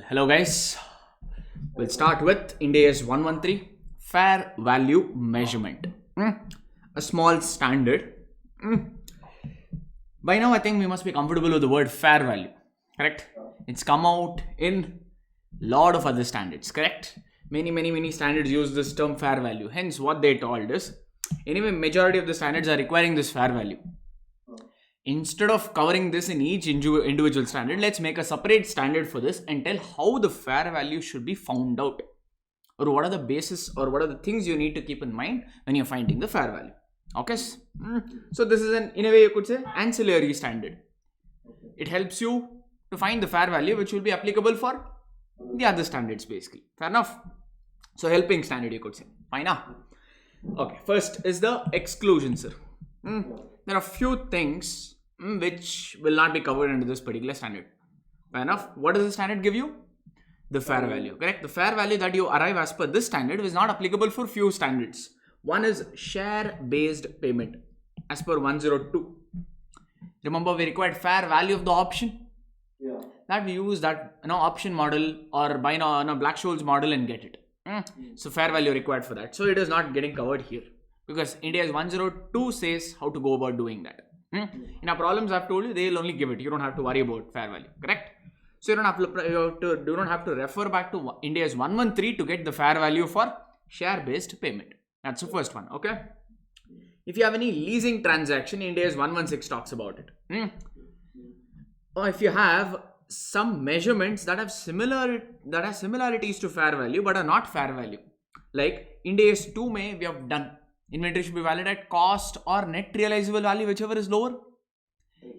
Hello guys. We'll start with Ind AS 113 fair value measurement. A small standard. By now I think we must be comfortable with the word fair value. Correct? It's come out in lot of other standards. Correct? Many standards use this term fair value. Hence what they told is anyway majority of the standards are requiring this fair value. Instead of covering this in each individual standard, let's make a separate standard for this and tell how the fair value should be found out, or what are the basis or what are the things you need to keep in mind when you're finding the fair value. Okay, so this is in a way you could say ancillary standard. It helps you to find the fair value which will be applicable for the other standards basically. Fair enough? So helping standard you could say. Fine now. Okay, first is the exclusion, sir. There are few things which will not be covered under this particular standard. Fair enough. What does the standard give you? The fair value. Correct. The fair value that you arrive as per this standard is not applicable for few standards. One is share based payment as per 102. Remember we required fair value of the option. Yeah. That we use that option model or by Black-Scholes model and get it. So fair value required for that. So it is not getting covered here because Ind AS 102 says how to go about doing that. In our problems I've told you they will only give it. You don't have to worry about fair value. Correct? So you do not have to refer back to Ind AS 113 to get the fair value for share based payment. That's the first one. Okay. If you have any leasing transaction, Ind AS 116 talks about it. Or if you have some measurements that have similarities to fair value but are not fair value, like Ind AS 2 we have done inventory should be valued at cost or net realizable value, whichever is lower.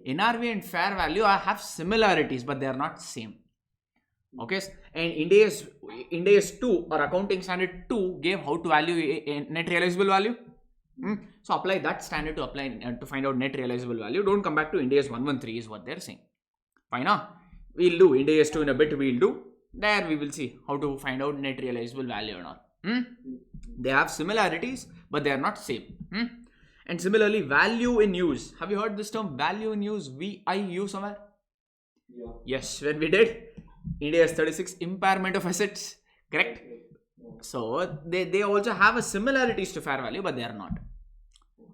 NRV and fair value have similarities but they are not same. Okay, and Ind AS 2 or accounting standard 2 gave how to value a net realizable value. So apply that standard to find out net realizable value. Don't come back to Ind AS 113 is what they're saying. Fine now. We'll do Ind AS 2 in a bit. We'll do there. We will see how to find out net realizable value or not. They have similarities but they are not same. And similarly value in use. Have you heard this term value in use? VIU somewhere? Yeah. Yes, when we did Ind AS 36 impairment of assets. Correct? So they also have a similarities to fair value but they are not.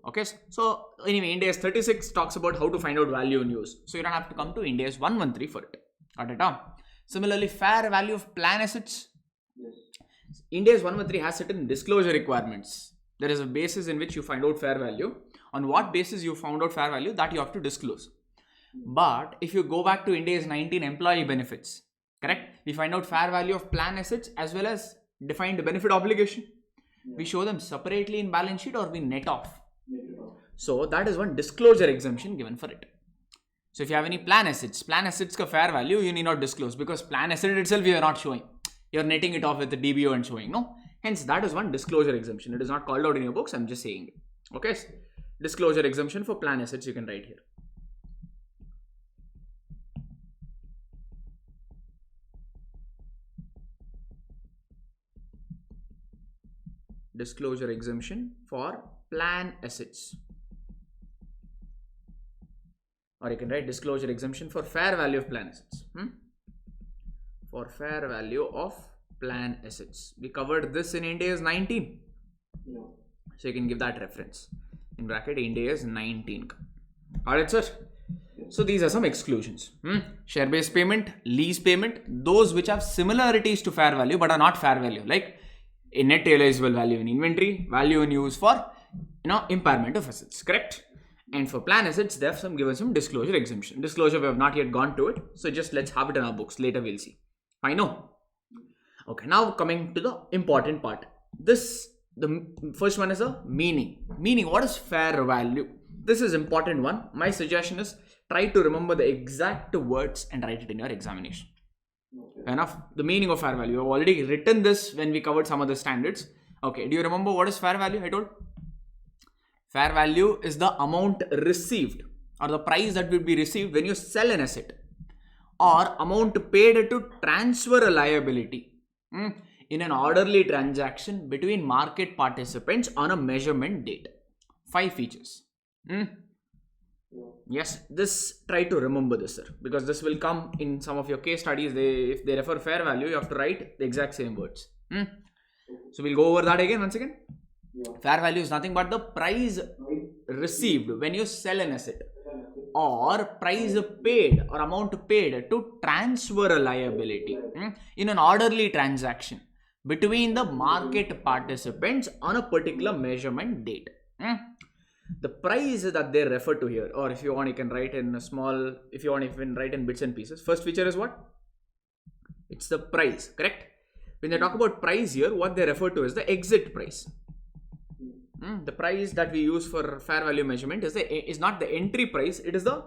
Okay, so anyway Ind AS 36 talks about how to find out value in use. So you don't have to come to Ind AS 113 for it. Got it down. Similarly fair value of plan assets. Yes. Ind AS 113 has certain disclosure requirements. There is a basis in which you find out fair value. On what basis you found out fair value, that you have to disclose. But if you go back to Ind AS 19 employee benefits, correct? We find out fair value of plan assets as well as defined benefit obligation. We show them separately in balance sheet or we net off. So that is one disclosure exemption given for it. So if you have any plan assets ka fair value, you need not disclose because plan asset itself you are not showing. You are netting it off with the DBO and showing, no? Hence that is one disclosure exemption. It is not called out in your books. I'm just saying it. Okay. Disclosure exemption for plan assets you can write here. Disclosure exemption for plan assets. Or you can write disclosure exemption for fair value of plan assets. For fair value of plan assets. We covered this in Ind AS 19. Yeah. So you can give that reference. In bracket Ind AS 19. Alright, sir. So these are some exclusions. Share based payment, lease payment, those which have similarities to fair value but are not fair value, like a net realizable value in inventory, value in use for impairment of assets. Correct? And for plan assets, they have given some disclosure exemption. Disclosure, we have not yet gone to it. So just let's have it in our books. Later we'll see. I know. Okay, now coming to the important part. The first one is a meaning. Meaning, what is fair value? This is important one. My suggestion is try to remember the exact words and write it in your examination. Okay. Enough. The meaning of fair value. I've already written this when we covered some of the standards. Okay, do you remember what is fair value? I told. Fair value is the amount received or the price that will be received when you sell an asset or amount paid to transfer a liability in an orderly transaction between market participants on a measurement date. 5 features. Yes, this try to remember this, sir, because this will come in some of your case studies. If they refer fair value, you have to write the exact same words. So we'll go over that again once again. Fair value is nothing but the price received when you sell an asset, or price paid or amount paid to transfer a liability in an orderly transaction between the market participants on a particular measurement date. The price that they refer to here, or if you want, you can write in a small, if you want, you can write in bits and pieces. First feature is what? It's the price, correct? When they talk about price here, what they refer to is the exit price. The price that we use for fair value measurement is not the entry price, it is the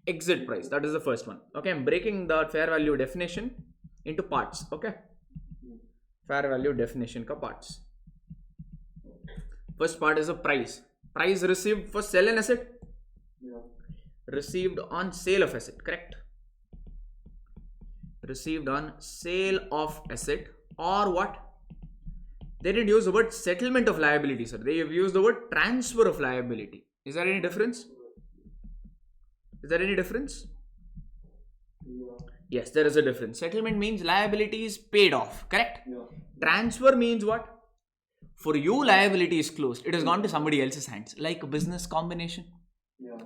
exit price. That is the first one. Okay, I'm breaking the fair value definition into parts. Okay, fair value definition ka parts. First part is a price. Price received for sell an asset. Received on sale of asset, correct? Received on sale of asset, or what? They didn't use the word settlement of liability, sir. They have used the word transfer of liability. Is there any difference? Is there any difference? Yes, there is a difference. Settlement means liability is paid off, correct? Transfer means what? For you, liability is closed. It has gone to somebody else's hands, like a business combination.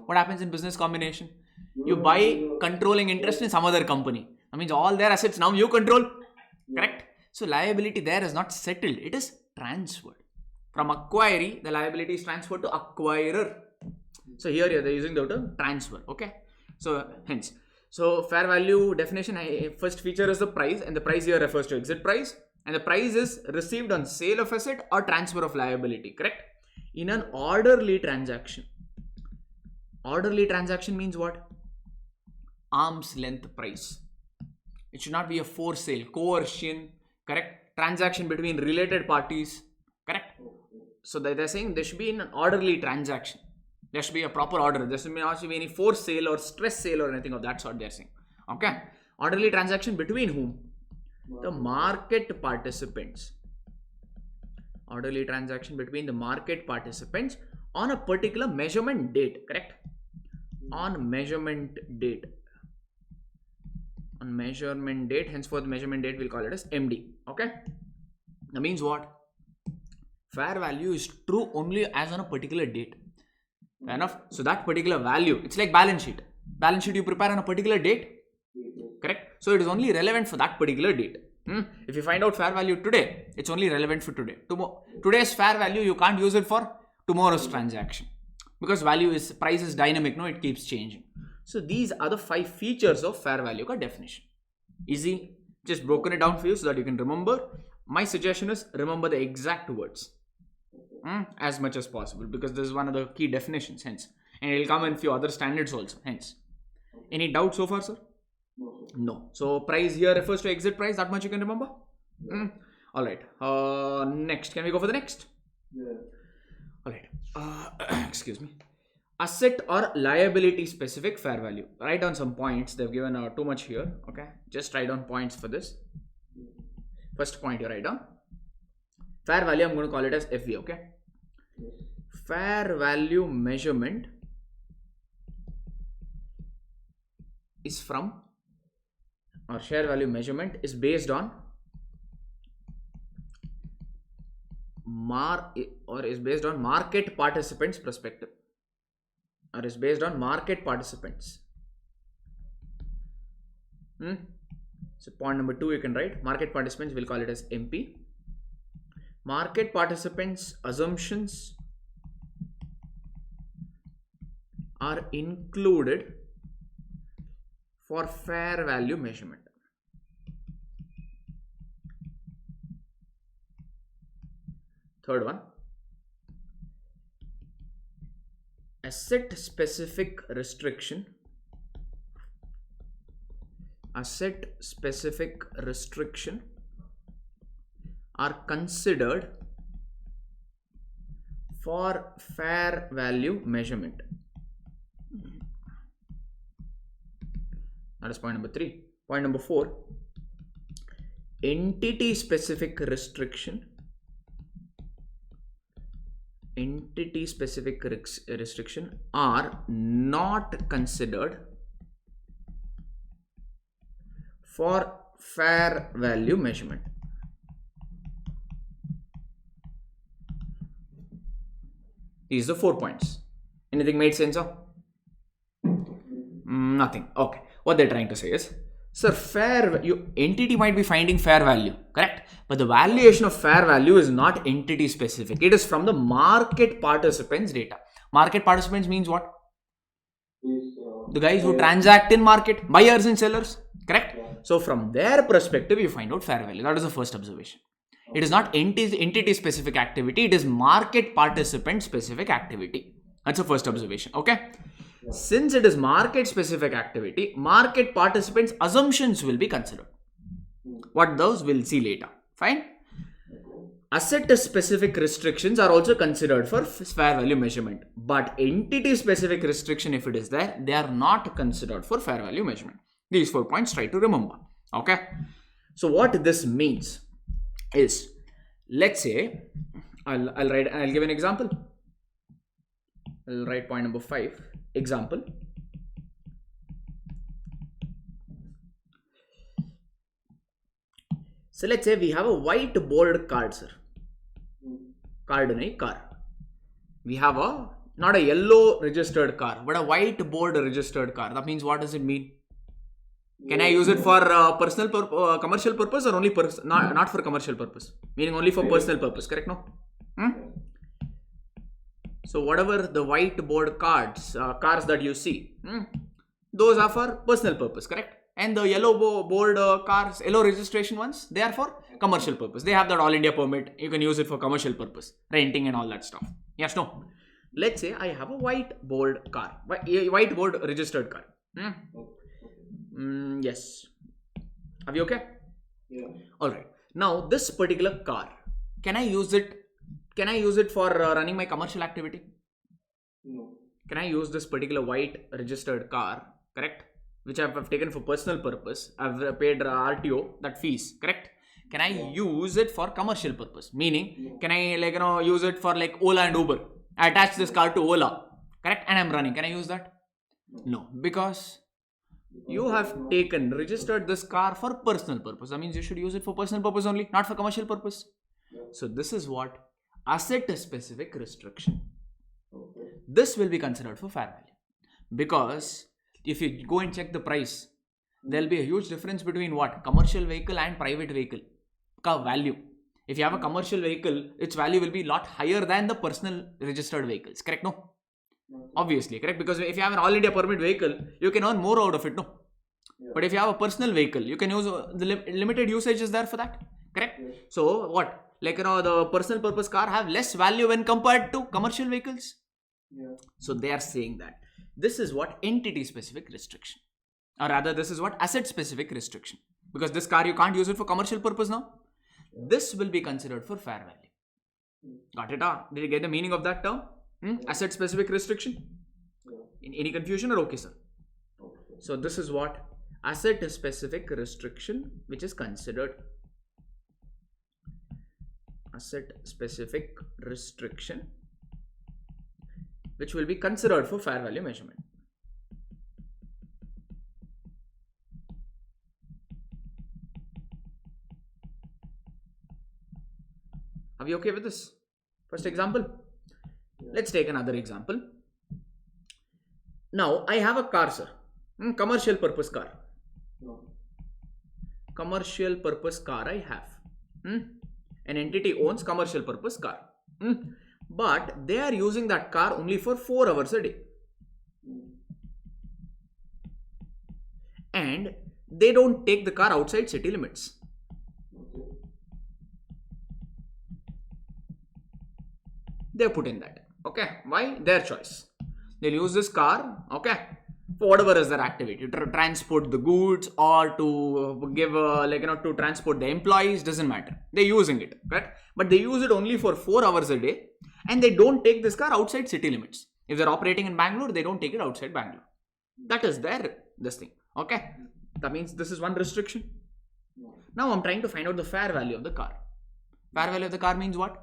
What happens in business combination? You buy controlling interest in some other company. That means all their assets now you control, correct? So liability there is not settled, it is transferred. From acquiree, the liability is transferred to acquirer. So here they're using the term transfer, okay? So hence, so fair value definition, first feature is the price, and the price here refers to exit price, and the price is received on sale of asset or transfer of liability, correct? In an orderly transaction. Orderly transaction means what? Arm's length price. It should not be a forced sale, coercion, correct? Transaction between related parties, correct? So they're saying there should be an orderly transaction. There should be a proper order. There should not be any forced sale or stress sale or anything of that sort, they're saying. Okay? Orderly transaction between whom? The market participants. Orderly transaction between the market participants on a particular measurement date, correct? On measurement date. On measurement date, henceforth the measurement date we'll call it as MD. Okay, that means what? Fair value is true only as on a particular date. Fair enough? So that particular value, it's like balance sheet. Balance sheet you prepare on a particular date, correct? So it is only relevant for that particular date. If you find out fair value today, it's only relevant for today. Today's fair value, you can't use it for tomorrow's transaction, because price is dynamic, no, it keeps changing. So these are the 5 features of fair value ka definition. Easy, just broken it down for you so that you can remember. My suggestion is remember the exact words as much as possible, because this is one of the key definitions, hence. And it will come in few other standards also, hence. Any doubt so far, sir? No. So price here refers to exit price, that much you can remember? Alright, next, can we go for the next? Alright, excuse me. Asset or liability specific fair value. Write down some points. They've given too much here. Okay, just write down points for this. First point you write down. Fair value, I'm going to call it as FV. Okay, fair value measurement is from, or share value measurement is based on market participants' perspective. Or is based on market participants. So point number 2 you can write market participants, we'll call it as MP. Market participants' assumptions are included for fair value measurement. Third one, asset specific restriction are considered for fair value measurement. That is point number 3. Point number 4, entity specific restriction entity specific restriction are not considered for fair value measurement. These are the 4 points. Anything made sense of? Nothing. Okay. What they're trying to say is, sir, entity might be finding fair value, correct? But the valuation of fair value is not entity specific. It is from the market participants' data. Market participants means what? The guys who transact in market, buyers and sellers, correct? So from their perspective, you find out fair value. That is the first observation. It is not entity specific activity. It is market participant specific activity. That's the first observation. Okay. Since it is market specific activity, market participants' assumptions will be considered. What those we'll see later. Fine. Asset specific restrictions are also considered for fair value measurement. But entity specific restriction, if it is there, they are not considered for fair value measurement. These 4 points try to remember. Okay. So what this means is, let's say, I'll give an example. I'll write point number 5. Example. So let's say we have a whiteboard card, sir. Card in a car. We have not a yellow registered car, but a whiteboard registered car. That means, what does it mean? Can I use it for personal commercial purpose, or only not for commercial purpose? Meaning only for personal purpose, correct? No? So whatever the whiteboard cars that you see, those are for personal purpose, correct? And the yellow board cars, yellow registration ones, they are for commercial purpose. They have that All India permit. You can use it for commercial purpose, renting and all that stuff. Yes, no? Let's say I have a whiteboard car, whiteboard registered car. Yes. Are we okay? Yeah. All right. Now this particular car, can I use it? Can I use it for running my commercial activity? No. Can I use this particular white registered car, correct? Which I've taken for personal purpose. I've paid RTO, that fees, correct? Can I use it for commercial purpose? Meaning, can I use it for like Ola and Uber? I attach this car to Ola, correct? And I'm running. Can I use that? No, because you have registered this car for personal purpose. That means you should use it for personal purpose only, not for commercial purpose. So this is what asset specific restriction. This will be considered for fair value, because if you go and check the price, there will be a huge difference between what? Commercial vehicle and private vehicle value. If you have a commercial vehicle, its value will be a lot higher than the personal registered vehicles, correct? No? Obviously, correct? Because if you have an All India permit vehicle, you can earn more out of it, no? But if you have a personal vehicle, you can use the limited usage is there for that, correct? So what? Like, the personal purpose car have less value when compared to commercial vehicles. So they are saying that this is what entity specific restriction, or rather this is what asset specific restriction, because this car you can't use it for commercial purpose now. This will be considered for fair value. Got it? Did you get the meaning of that term? Asset specific restriction? Any confusion or okay, sir? So this is what asset specific restriction, which is considered asset specific restriction, which will be considered for fair value measurement. Are we okay with this? First example. Let's take another example. Now I have a car, sir. Commercial purpose car. Commercial purpose car I have. An entity owns commercial purpose car. But they are using that car only for 4 hours a day. And they don't take the car outside city limits. They put in that. Okay. Why? Their choice. They'll use this car, okay, for whatever is their activity, to transport the goods or to give to transport the employees, doesn't matter. They're using it, correct? But they use it only for 4 hours a day, and they don't take this car outside city limits. If they're operating in Bangalore, they don't take it outside Bangalore. That is this thing, okay? That means this is one restriction. Now I'm trying to find out the fair value of the car. Fair value of the car means what?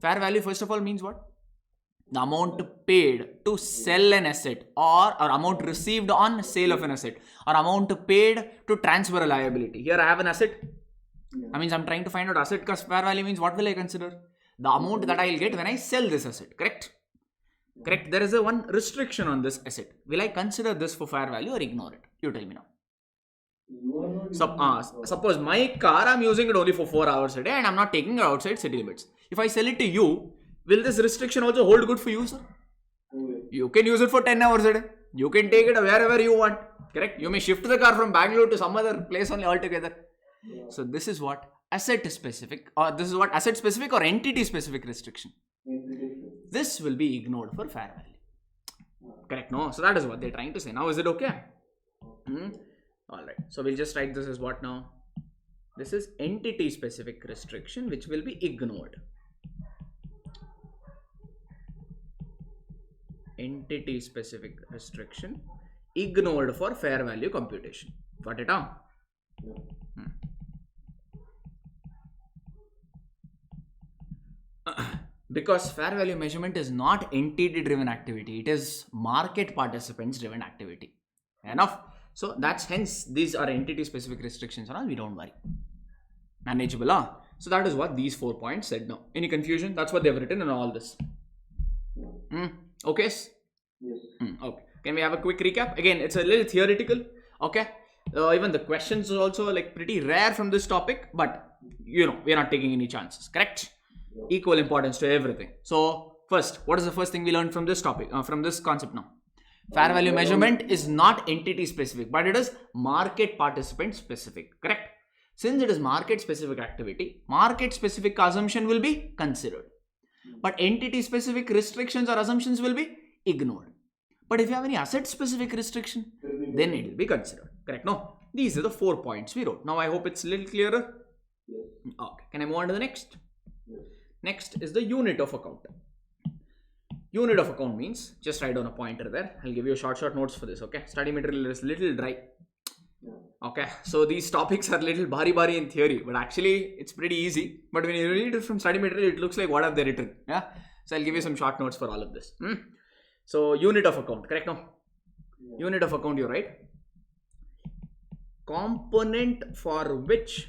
Fair value, first of all, means what? The amount paid to sell an asset, or amount received on sale of an asset, or amount paid to transfer a liability. Here I have an asset. I mean, I'm trying to find out asset cost fair value means what will I consider? The amount that I will get when I sell this asset, correct? Correct. There is a one restriction on this asset. Will I consider this for fair value or ignore it? You tell me now. Suppose my car, I'm using it only for 4 hours a day and I'm not taking it outside city limits. If I sell it to you, will this restriction also hold good for you, sir? You can use it for 10 hours a day. You can take it wherever you want. Correct? You may shift the car from Bangalore to some other place only altogether. So this is what asset specific, or this is what asset specific or entity specific restriction. This will be ignored for fair value. Correct? No? So that is what they're trying to say. Now is it okay? Alright. So we'll just write this as what now? This is entity specific restriction which will be ignored. Entity specific restriction ignored for fair value computation. Got it down? Because fair value measurement is not entity driven activity, it is market participants driven activity. Enough. So that's hence these are entity specific restrictions and all, we don't worry. Manageable, huh? So that is what these 4 points said now. Any confusion? That's what they've written in all this. Okay? Yes. Okay. Can we have a quick recap? Again, it's a little theoretical. Okay. Even the questions are also like pretty rare from this topic, but you know, we're not taking any chances. Correct? Equal importance to everything. So first, what is the first thing we learned from this topic, from this concept now? Fair value measurement is not entity specific, but it is market participant specific. Correct? Since it is market specific activity, market specific assumption will be considered, but entity specific restrictions or assumptions will be ignored. But if you have any asset specific restriction, then it will be considered. Correct? No? These are the 4 points we wrote. Now I hope it's a little clearer. Okay. Can I move on to the next? Next is the unit of account. Unit of account means, just write down a pointer there. I'll give you short notes for this. Okay. Study material is little dry. Okay. So these topics are little bari in theory, but actually it's pretty easy. But when you read it from study material, it looks like what have they written. Yeah. So I'll give you some short notes for all of this. So unit of account, correct? No? Unit of account, you write component for which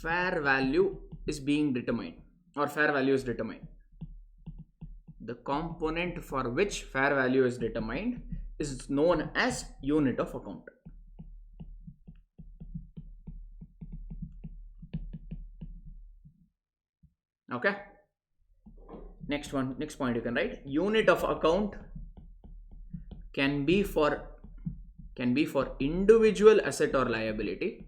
fair value is being determined or fair value is determined. The component for which fair value is determined is known as unit of account. Okay. Next point you can write unit of account can be for individual asset or liability.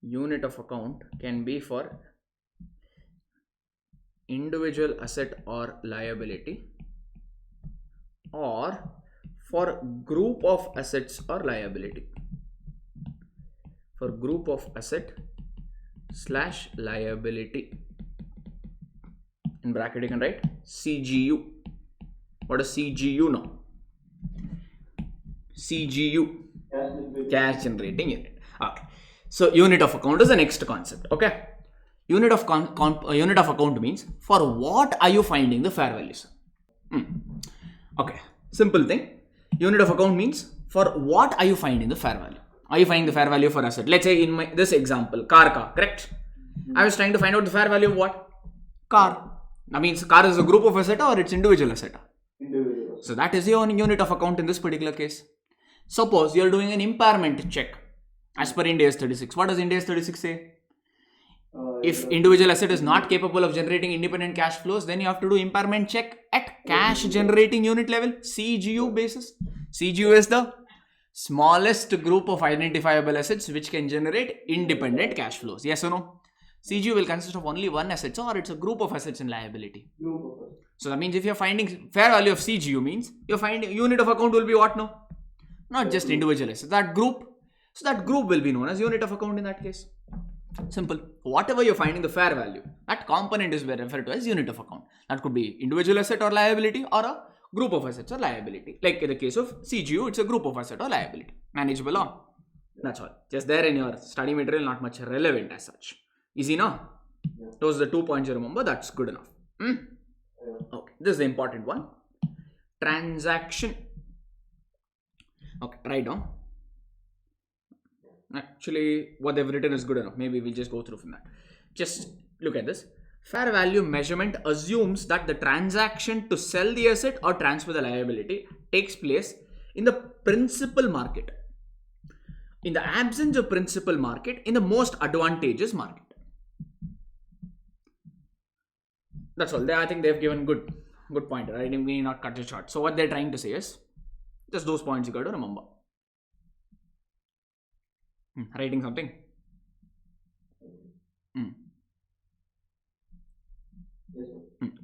Unit of account can be for individual asset or liability, or for group of assets or liability. For group of asset / liability. In bracket you can write CGU. What is CGU now? CGU, cash generating unit. Okay. So unit of account is the next concept. Okay. Unit of account means for what are you finding the fair values? Okay. Simple thing. Unit of account means for what are you finding the fair value? Are you finding the fair value for asset? Let's say in this example, car, correct? I was trying to find out the fair value of what? Car. That means car is a group of asset or it's individual asset? Individual. So that is your unit of account in this particular case. Suppose you are doing an impairment check as per Ind AS 36. What does Ind AS 36 say? If individual asset is not capable of generating independent cash flows, then you have to do impairment check at cash generating unit level, CGU basis. CGU is the smallest group of identifiable assets which can generate independent cash flows. Yes or no? CGU will consist of only one asset, or it's a group of assets and liability. So that means if you're finding fair value of CGU means you're finding unit of account will be what now? Not just individual assets, that group. So that group will be known as unit of account in that case. Simple. Whatever you're finding the fair value, that component is referred to as unit of account. That could be individual asset or liability or a group of assets or liability. Like in the case of CGU, it's a group of asset or liability. Manageable on? That's all. Just there in your study material, not much relevant as such. Easy, no? Those are the 2 points you remember. That's good enough. Okay, this is the important one. Transaction. Okay, write down. Actually, what they've written is good enough. Maybe we'll just go through from that. Just look at this. Fair value measurement assumes that the transaction to sell the asset or transfer the liability takes place in the principal market. In the absence of principal market, in the most advantageous market. That's all. I think they've given good point. Right? We need not cut it short. So what they're trying to say is just those points you got to remember. Writing something.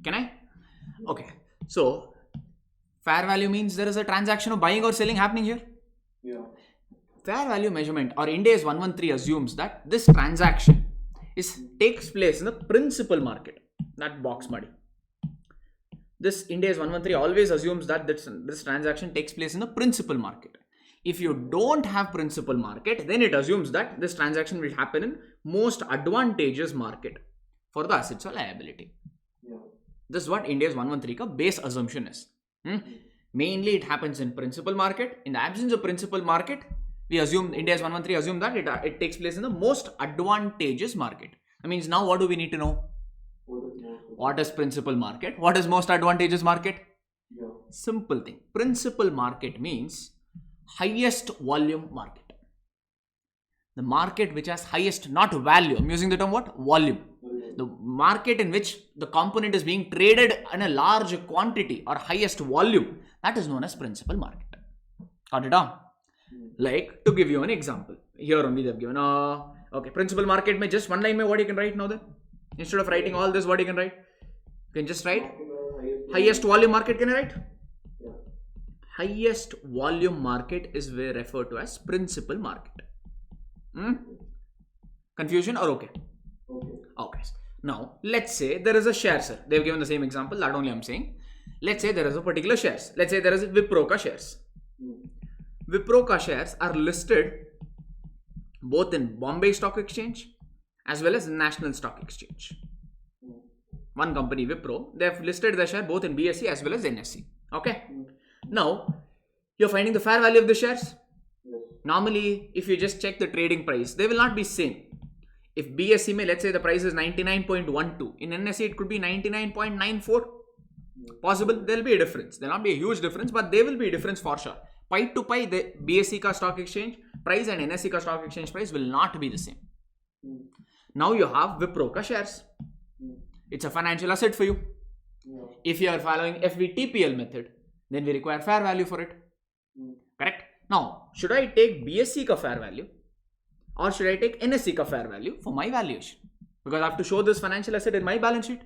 Can I? Okay. So fair value means there is a transaction of buying or selling happening here. Yeah. Fair value measurement or Ind AS 113 assumes that this transaction takes place in the principal market. That box muddy. This Ind AS 113 always assumes that this transaction takes place in the principal market. If you don't have principal market, then it assumes that this transaction will happen in most advantageous market for the assets or liability. Yeah. This is what Ind AS 113 ka base assumption is. Mainly it happens in principal market. In the absence of principal market, we assume Ind AS 113 assume that it takes place in the most advantageous market. That means now what do we need to know? What is principal market? What is most advantageous market? Yeah. Simple thing. Principal market means highest volume market. The market which has highest, not value. I'm using the term what? Volume. The market in which the component is being traded in a large quantity or highest volume. That is known as principal market. Got it on? Like, to give you an example. Here only they have given, okay, principal market mein just one line mein what you can write now then? Instead of writing all this, what you can write? You can just write highest volume market, can I write? Yeah. Highest volume market is referred to as principal market. Confusion or okay? Okay. Okay. Now, let's say there is a share, sir. They've given the same example, that only I'm saying. Let's say there is a particular shares. Let's say there is Wipro ka shares. Wipro ka shares are listed both in Bombay Stock Exchange as well as National Stock Exchange. One company, Wipro, they have listed their share both in BSE as well as NSE. Okay. Now, you're finding the fair value of the shares. Yes. Normally, if you just check the trading price, they will not be same. If BSE may, let's say the price is 99.12. In NSE, it could be 99.94. Possible, there will be a difference. There will not be a huge difference, but there will be a difference for sure. Pi to pi, the BSE ka stock exchange price and NSE ka stock exchange price will not be the same. Now you have Wipro ka shares. It's a financial asset for you. Yeah. If you are following FVTPL method, then we require fair value for it. Correct? Now, should I take BSE ka fair value or should I take NSE ka fair value for my valuation? Because I have to show this financial asset in my balance sheet.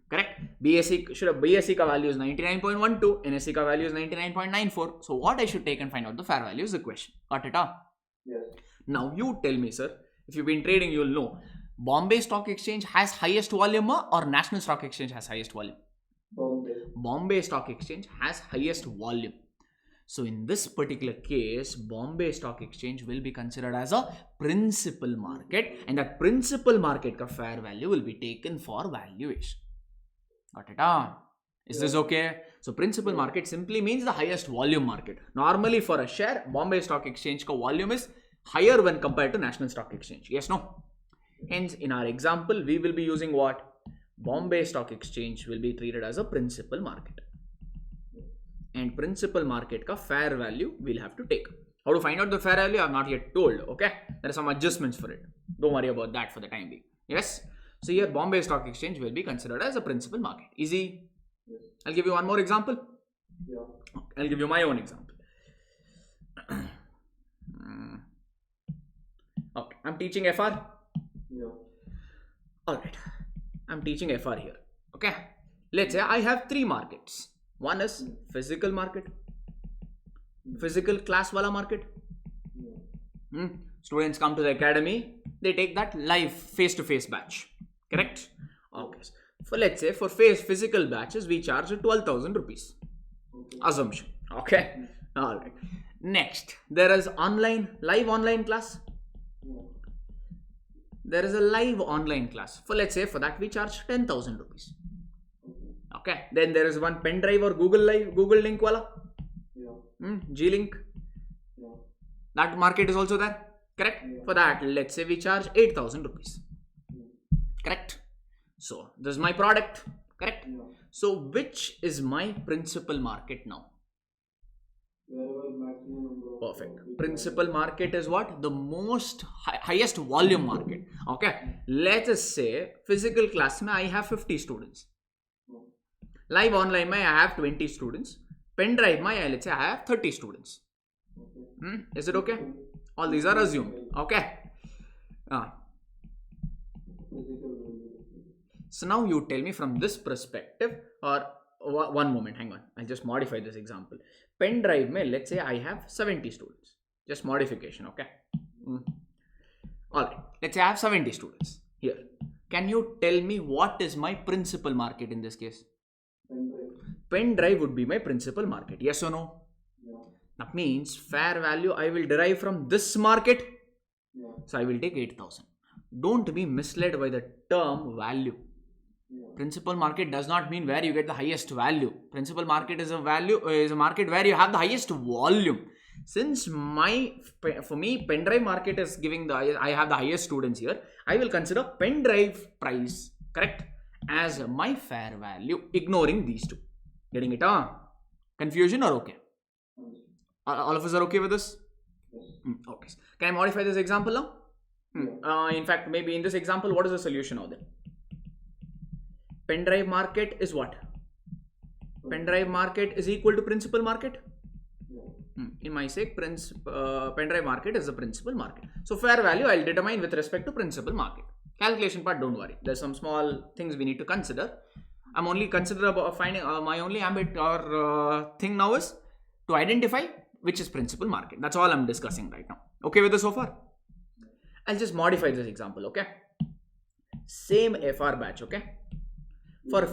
Correct? BSE ka value is 99.12, NSE ka value is 99.94. So what I should take and find out the fair value is the question. Got it? Yes. Now you tell me, sir, if you've been trading, you'll know. Bombay Stock Exchange has highest volume or National Stock Exchange has highest volume? Bombay Stock Exchange has highest volume. So in this particular case, Bombay Stock Exchange will be considered as a principal market, and that principal market ka fair value will be taken for valuation. Got it? Is this okay? So principal market simply means the highest volume market. Normally for a share, Bombay Stock Exchange ka volume is higher when compared to National Stock Exchange. Yes, no? Hence, in our example, we will be using what? Bombay Stock Exchange will be treated as a principal market. And principal market ka fair value we'll have to take. How to find out the fair value? I have not yet told. Okay? There are some adjustments for it. Don't worry about that for the time being. Yes? So here Bombay Stock Exchange will be considered as a principal market. Easy? Yes. I'll give you one more example. Yeah. I'll give you my own example. Okay, I'm teaching FR. Yeah. Alright, I'm teaching FR here. Okay, let's say I have three markets. One is physical market, physical class wala market. Students come to the academy, they take that live face-to-face batch. Correct? Okay. For let's say for physical batches, we charge 12,000 rupees. Okay. Assumption. Okay. Alright. Next, there is live online class. Yeah. There is a live online class. For let's say for that we charge 10,000 rupees. Okay. Then there is one pen drive or Google Link wala. Yeah. G-Link. Yeah. That market is also there. Correct? Yeah. For that, let's say we charge 8,000 rupees. Yeah. Correct? So this is my product. Correct? Yeah. So which is my principal market now? Wherever maximum number of Perfect. Principal market is what? The most highest volume market. Okay. Let us say physical class mein I have 50 students. Live online mein I have 20 students. Pen drive mein let's say I have 30 students. Is it okay? All these are assumed. Okay. So now you tell me from this perspective, or one moment, hang on. I'll just modify this example. Pen drive mein let's say I have 70 students. Just modification, okay? Alright, let's say I have 70 students here. Can you tell me what is my principal market in this case? Pen drive would be my principal market. Yes or no? Yeah. That means fair value I will derive from this market. Yeah. So I will take 8,000. Don't be misled by the term value. Yeah. Principal market does not mean where you get the highest value. Principal market is a market where you have the highest volume. Since for me pen drive market is giving I have the highest students here, I will consider pen drive price, correct, as my fair value, ignoring these two. Getting it? Confusion or okay? All of us are okay with this? Yes. Okay. Can I modify this example now? In fact, maybe in this example, what is the solution now then? Pen drive market is what? Pen drive market is equal to principal market. Yeah. In my sake, pen drive market is the principal market. So fair value I'll determine with respect to principal market. Calculation part, don't worry. There's some small things we need to consider. I'm only consider about finding my only ambit or thing now is to identify which is principal market. That's all I'm discussing right now. Okay with this so far? I'll just modify this example. Okay. Same FR batch. Okay. For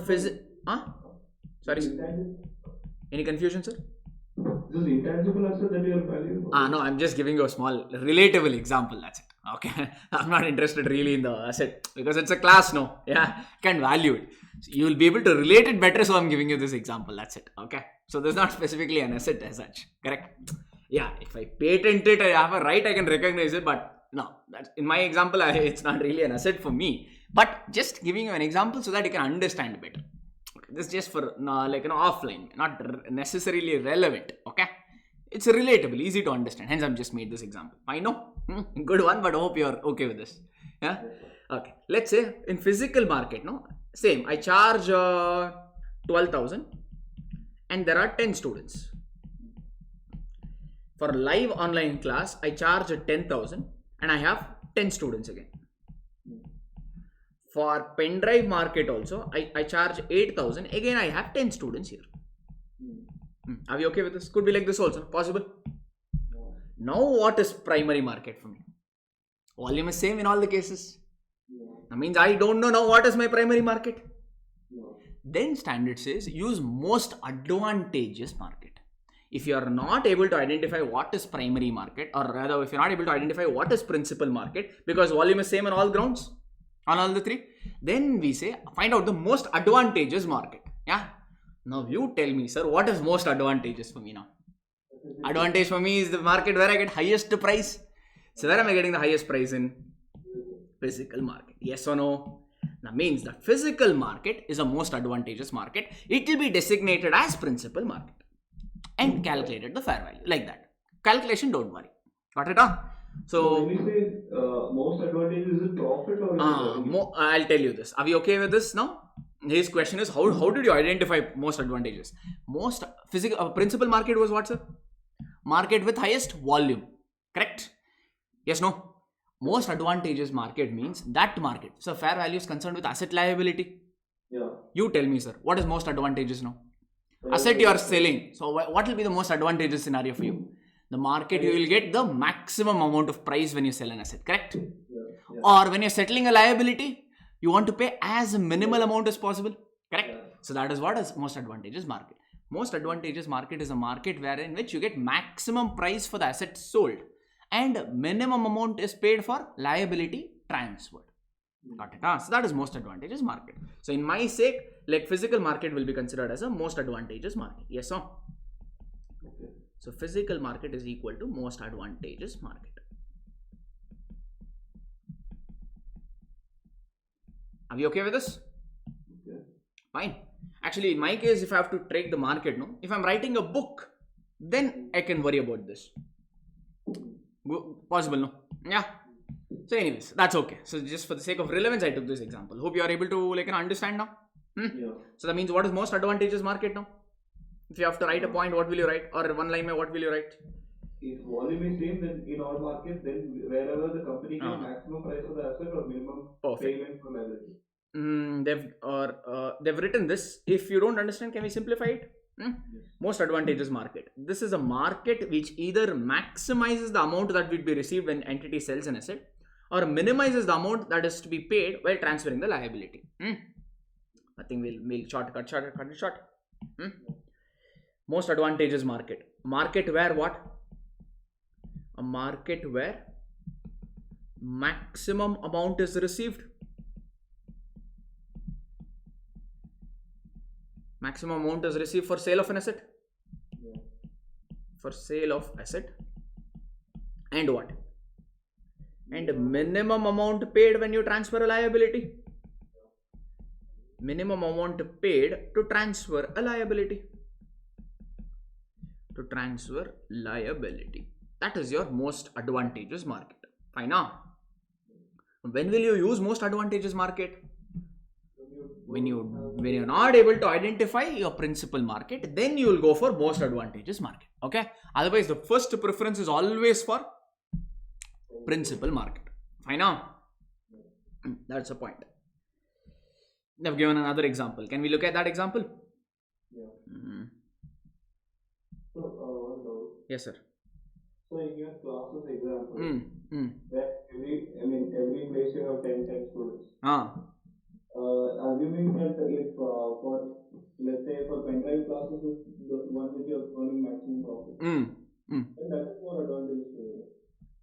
sorry. Any confusion, sir? This is intangible asset that you are valuing? No, I'm just giving you a small relatable example. That's it. Okay. I'm not interested really in the asset because it's a class. No. Yeah. Can value it. So you will be able to relate it better. So I'm giving you this example. That's it. Okay. So there's not specifically an asset as such. Correct. Yeah. If I patent it, I have a right, I can recognize it. But no, that's in my example, it's not really an asset for me. But just giving you an example so that you can understand better. Okay. This is just for offline, not necessarily relevant. Okay. It's relatable, easy to understand. Hence, I've just made this example. I know, good one, but I hope you're okay with this. Yeah. Okay. Let's say in physical market, no, same. I charge 12,000, and there are 10 students. For live online class, I charge 10,000, and I have 10 students again. For pen drive market also, I charge 8,000. Again, I have 10 students here. Are we okay with this? Could be like this also. Possible. Now, what is primary market for me? Volume is same in all the cases. That means I don't know now what is my primary market. Then standard says use most advantageous market. If you are not able to identify what is primary market, or rather if you're not able to identify what is principal market, because volume is same on all grounds, on all the three, then we say find out the most advantageous market. Yeah. Now you tell me, sir, what is most advantageous for me now? Advantage for me is the market where I get highest price. So where am I getting the highest price in? Physical market. Yes or no? That means the physical market is the most advantageous market. It will be designated as principal market and calculated the fair value like that. Calculation, don't worry. Got it? So when you say most advantage, is it profit or I'll tell you this. Are we okay with this now? His question is how did you identify most advantages? Most physical principal market was what, sir? Market with highest volume. Correct? Yes, no? Most advantageous market means that market. So fair value is concerned with asset liability. Yeah. You tell me, sir, what is most advantageous now? Asset you are selling. So what will be the most advantageous scenario for you? The market, you will get the maximum amount of price when you sell an asset, correct? Yeah. Or when you're settling a liability, you want to pay as minimal amount as possible, correct? Yeah. So that is what is most advantageous market. Most advantageous market is a market wherein which you get maximum price for the asset sold and minimum amount is paid for liability transferred. Got it? So that is most advantageous market. So in my sake, like physical market will be considered as a most advantageous market. Yes or no? Okay. So physical market is equal to most advantageous market. Are we okay with this? Okay. Fine. Actually, in my case, if I have to trade the market, no, if I'm writing a book, then I can worry about this. Possible, no? Yeah. So anyways, that's okay. So just for the sake of relevance, I took this example. Hope you are able to understand now. Yeah. So that means what is most advantageous market now? If you have to write a point, what will you write? Or one line, what will you write? If volume is same, then in all markets, then wherever the company gets maximum price for the asset or minimum payment for liability. They've written this. If you don't understand, can we simplify it? Yes. Most advantageous market. This is a market which either maximizes the amount that will be received when entity sells an asset or minimizes the amount that is to be paid while transferring the liability. I think we'll cut it short. Most advantageous market. Market where what? A market where maximum amount is received. Maximum amount is received for sale of an asset. Yeah. For sale of asset. And what? And minimum amount paid when you transfer a liability. Minimum amount paid to transfer a liability. To transfer liability. That is your most advantageous market. Fine now. When will you use most advantageous market? When you're not able to identify your principal market, then you will go for most advantageous market. Okay. Otherwise, the first preference is always for principal market. Fine now. That's the point. They've given another example. Can we look at that example? Yeah. So, one doubt. Yes, sir. So, in your classes example, that every place you have 10 students. Assuming that if for, let's say, for pendrive classes is the one which you are earning maximum profit, then that is more advantageous to you.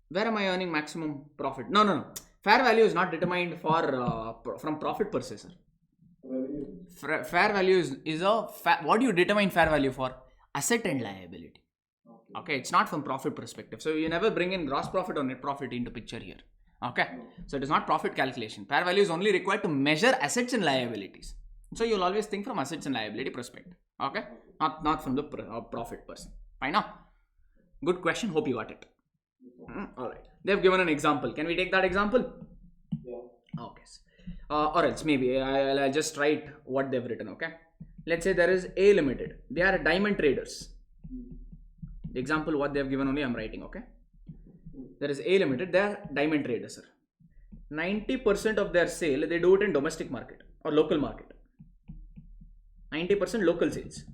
Where am I earning maximum profit? No. Fair value is not determined for from profit per se, sir. Revenue. Fair value is what do you determine fair value for? Asset and liability. Okay, it's not from profit perspective. So you never bring in gross profit or net profit into picture here. Okay, so it is not profit calculation. Fair value is only required to measure assets and liabilities. So you'll always think from assets and liability perspective. Okay, not from the profit person. Fine now. Good question. Hope you got it. Alright. They've given an example. Can we take that example? Yeah. Okay. Or else maybe I'll just write what they've written. Okay. Let's say there is A Limited. They are diamond traders. The example what they've given only I'm writing. Okay. There is A Limited. They are diamond traders, sir. 90% of their sale they do it in domestic market or local market. 90% local sales.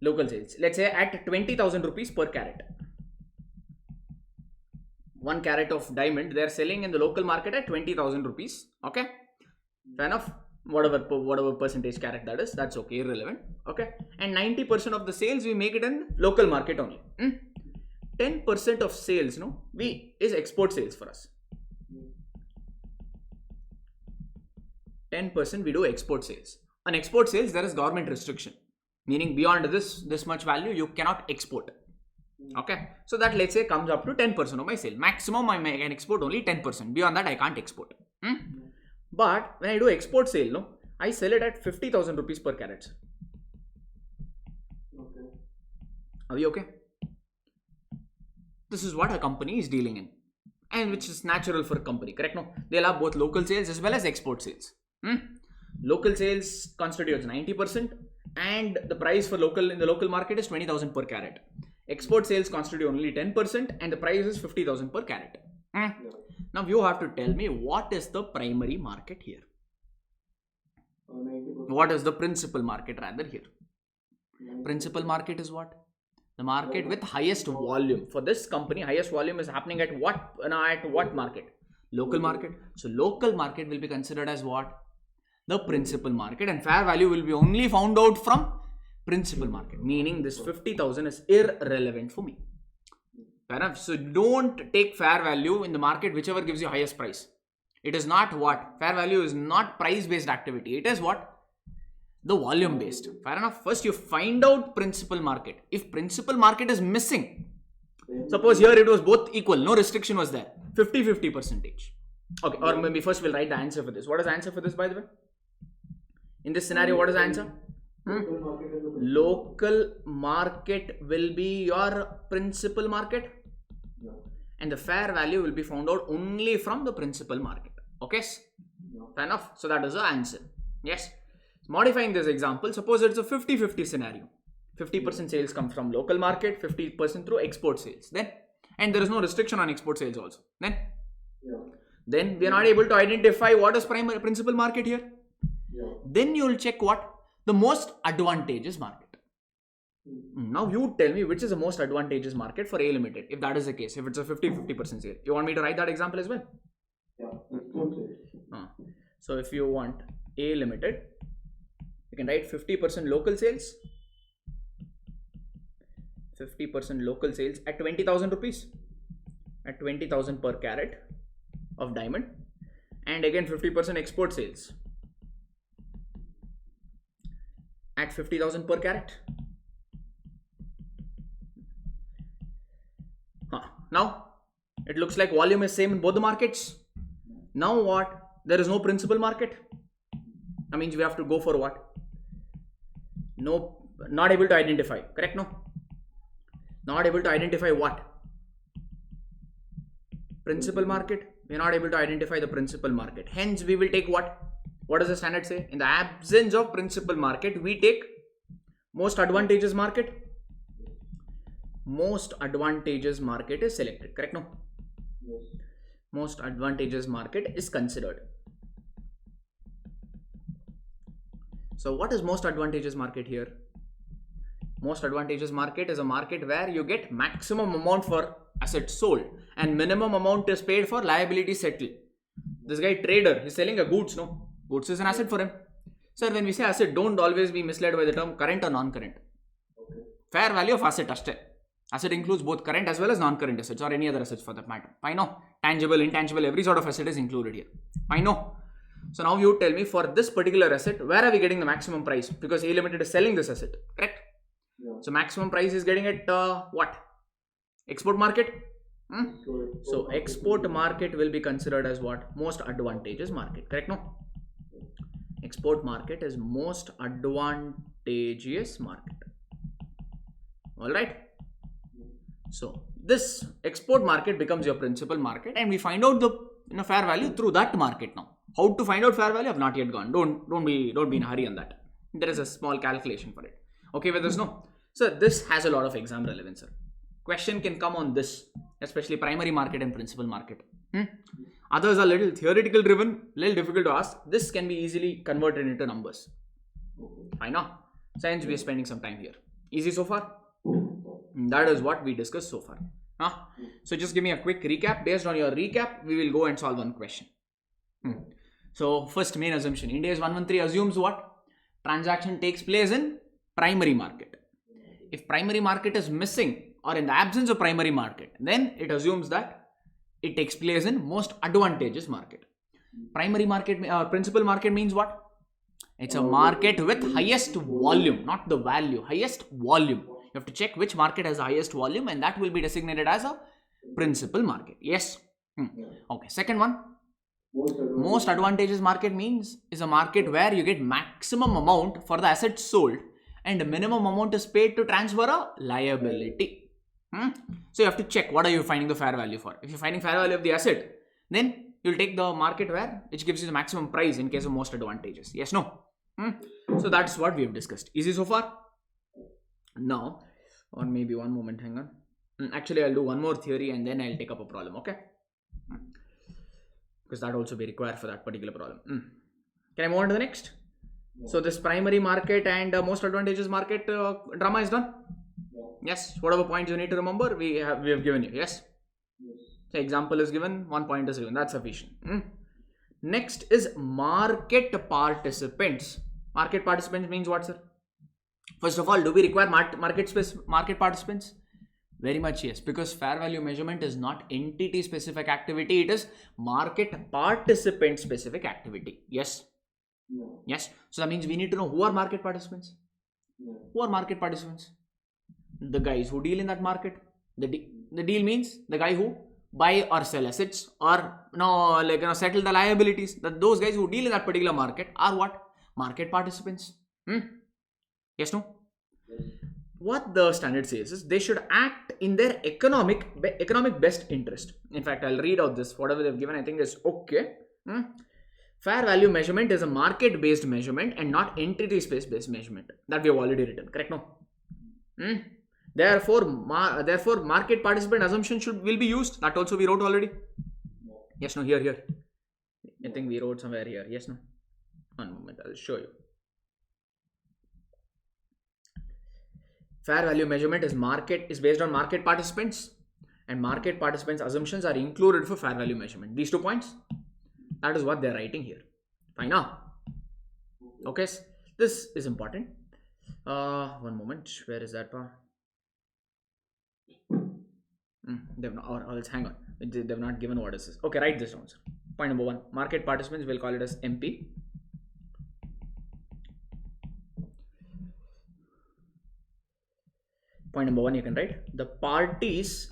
Local sales. Let's say at 20,000 rupees per carat. 1 carat of diamond they are selling in the local market at 20,000 rupees. Okay. Fair enough. Whatever percentage carat that is, that's okay, irrelevant. Okay. And 90% of the sales we make it in local market only. 10% of sales, is export sales for us. 10% we do export sales. On export sales, there is government restriction. Meaning beyond this much value, you cannot export. Okay. So that let's say comes up to 10% of my sale. Maximum I can export only 10%. Beyond that, I can't export. But when I do export sale, I sell it at 50,000 rupees per carat. Okay. Are we okay? This is what a company is dealing in. And which is natural for a company, correct? No, they'll have both local sales as well as export sales. Local sales constitutes 90%. And the price for in the local market is 20,000 per carat. Export sales constitute only 10% and the price is 50,000 per carat. Now you have to tell me what is the primary market here. 90%. What is the principal market rather here? 90%. Principal market is what? The market with highest volume. For this company, highest volume is happening at what market? Local market. So local market will be considered as what? the principal market, and fair value will be only found out from principal market, meaning this 50,000 is irrelevant for me. Fair enough. So don't take fair value in the market whichever gives you highest price. It is not what? Fair value is not price based activity. It is what? The volume based. Fair enough. First you find out principal market. If principal market is missing, suppose here it was both equal, no restriction was there, 50-50 percentage. Okay, or maybe first we'll write the answer for this. What is the answer for this, by the way? In this scenario, what is the answer? Local market will be your principal market, and the fair value will be found out only from the principal market. Okay, fair enough. So that is the answer. Yes. Modifying this example, suppose it's a 50-50 scenario. 50% sales come from local market, 50% through export sales. Then, and there is no restriction on export sales also. Then we are not able to identify what is primary principal market here. Then you will check what? The most advantageous market. Now you tell me which is the most advantageous market for A Limited, if that is the case, if it's a 50-50% sale. You want me to write that example as well? So if you want A Limited, you can write 50% local sales. 50% local sales at 20,000 rupees, at 20,000 per carat of diamond, and again 50% export sales at 50,000 per carat. Now it looks like volume is same in both the markets. Now what? There is no principal market. That means we have to go for what? No, not able to identify. Correct? No. Not able to identify what? Principal market. We are not able to identify the principal market. Hence, we will take what? What does the standard say? In the absence of principal market, we take most advantageous market. Most advantageous market is selected. Correct? No? Yes. Most advantageous market is considered. So, what is most advantageous market here? Most advantageous market is a market where you get maximum amount for assets sold and minimum amount is paid for liability settled. This guy trader, he's selling a goods, no? Goods is an asset for him. Sir, when we say asset, don't always be misled by the term current or non-current. Okay. Fair value of asset ashte. Asset includes both current as well as non-current assets or any other assets for that matter. I know. Tangible, intangible, every sort of asset is included here. I know. So now you tell me for this particular asset, where are we getting the maximum price? Because A Limited is selling this asset, correct? Yeah. So maximum price is getting at what? Export market? So export market will be considered as what? Most advantageous market, correct? No? Export market is most advantageous market. Alright? So this export market becomes your principal market and we find out the fair value through that market now. How to find out fair value? I've not yet gone. Don't be in a hurry on that. There is a small calculation for it. Okay with this? No? So this has a lot of exam relevance, sir. Question can come on this, especially primary market and principal market. Others are little theoretical driven, little difficult to ask. This can be easily converted into numbers. I know. Science, we are spending some time here. Easy so far? That is what we discussed so far. So just give me a quick recap. Based on your recap, we will go and solve one question. So first main assumption, Ind AS 113 assumes what? Transaction takes place in primary market. If primary market is missing or in the absence of primary market, then it assumes that it takes place in most advantageous market. Primary market, principal market means what? It's a market with highest volume, not the value, highest volume. You have to check which market has the highest volume and that will be designated as a principal market. Yes. Okay. Second one. Most advantageous market means is a market where you get maximum amount for the assets sold and the minimum amount is paid to transfer a liability. So you have to check what are you finding the fair value for. If you're finding fair value of the asset, then you'll take the market where which gives you the maximum price in case of most advantageous. Yes, no? So that's what we have discussed. Easy so far? Now, or maybe one moment, hang on. Actually, I'll do one more theory and then I'll take up a problem, okay? Because that also be required for that particular problem. Can I move on to the next? Yeah. So this primary market and most advantageous market drama is done? Yeah. Yes. Whatever points you need to remember, we have given you. Yes? Yes. So example is given, 1 point is given. That's sufficient. Next is market participants. Market participants means what, sir? First of all, do we require market participants? Very much yes, because fair value measurement is not entity specific activity, it is market participant specific activity. Yes? Yeah. Yes. So that means we need to know who are market participants. Yeah. Who are market participants? The guys who deal in that market. The deal means the guy who buy or sell assets or settle the liabilities. Those guys who deal in that particular market are what? Market participants. Yes, no? Yes. What the standard says is they should act in their economic best interest. In fact, I'll read out this. Whatever they've given, I think is okay. Fair value measurement is a market based measurement and not entity space based measurement. That we have already written. Correct? No? Therefore, market participant assumption will be used. That also we wrote already. Yes, no? Here. I think we wrote somewhere here. Yes, no? One moment, I'll show you. Fair value measurement is based on market participants, and market participants assumptions are included for fair value measurement. These 2 points, that is what they're writing here. Fine now. Okay, this is important. One moment, where is that part? They've not, or else hang on, they've not given what is this. Okay, write this down, sir. Point number 1, market participants, we'll call it as MP. Point number 1, you can write the parties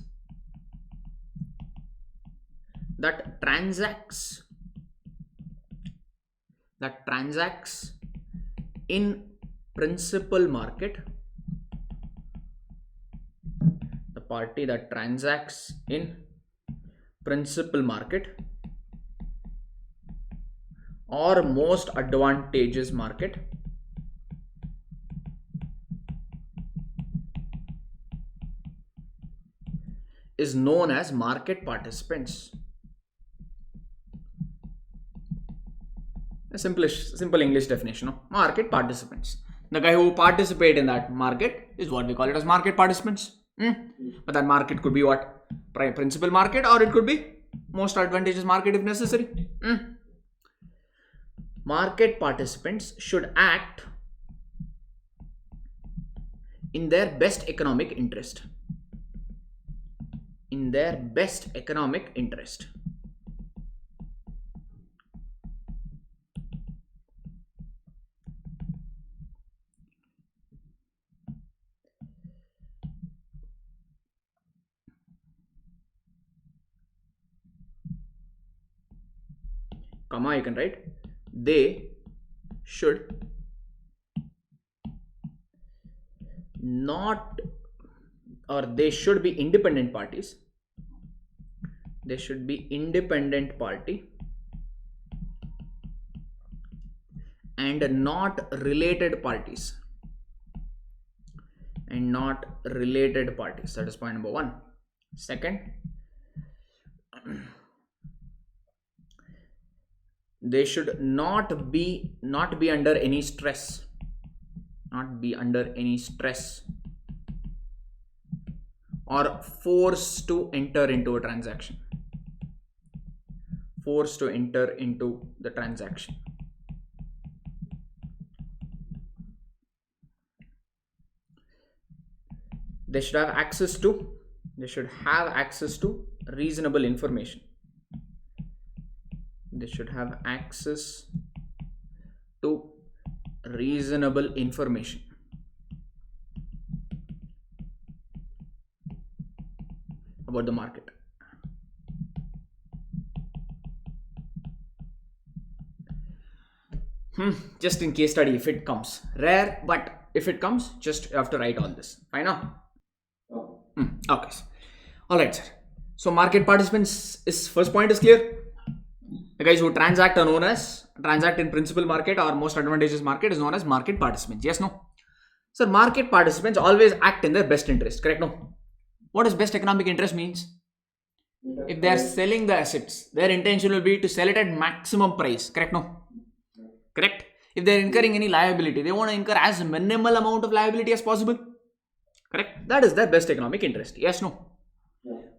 that transacts in principal market. The party that transacts in principal market or most advantageous market is known as market participants. A simple English definition of market participants. The guy who participate in that market is what we call it as market participants. But that market could be what? Principal market, or it could be most advantageous market if necessary. Market participants should act in their best economic interest. In their best economic interest. Comma, you can write they should not, or they should be independent parties. They should be independent party and not related parties. That is point number 1. Second, they should not be under any stress. Or forced to enter into a transaction. They should have access to reasonable information. They should have access to reasonable information about the market. Just in case study, if it comes, rare, but if it comes, just you have to write all this. Fine now? Okay. Alright, sir. So market participants is first point is clear. The guys who transact in principal market or most advantageous market is known as market participants. Yes, no? So market participants always act in their best interest. Correct, no? What does best economic interest means? If they are selling the assets, their intention will be to sell it at maximum price. Correct, no? Correct? If they are incurring any liability, they want to incur as minimal amount of liability as possible. Correct? That is their best economic interest. Yes, no?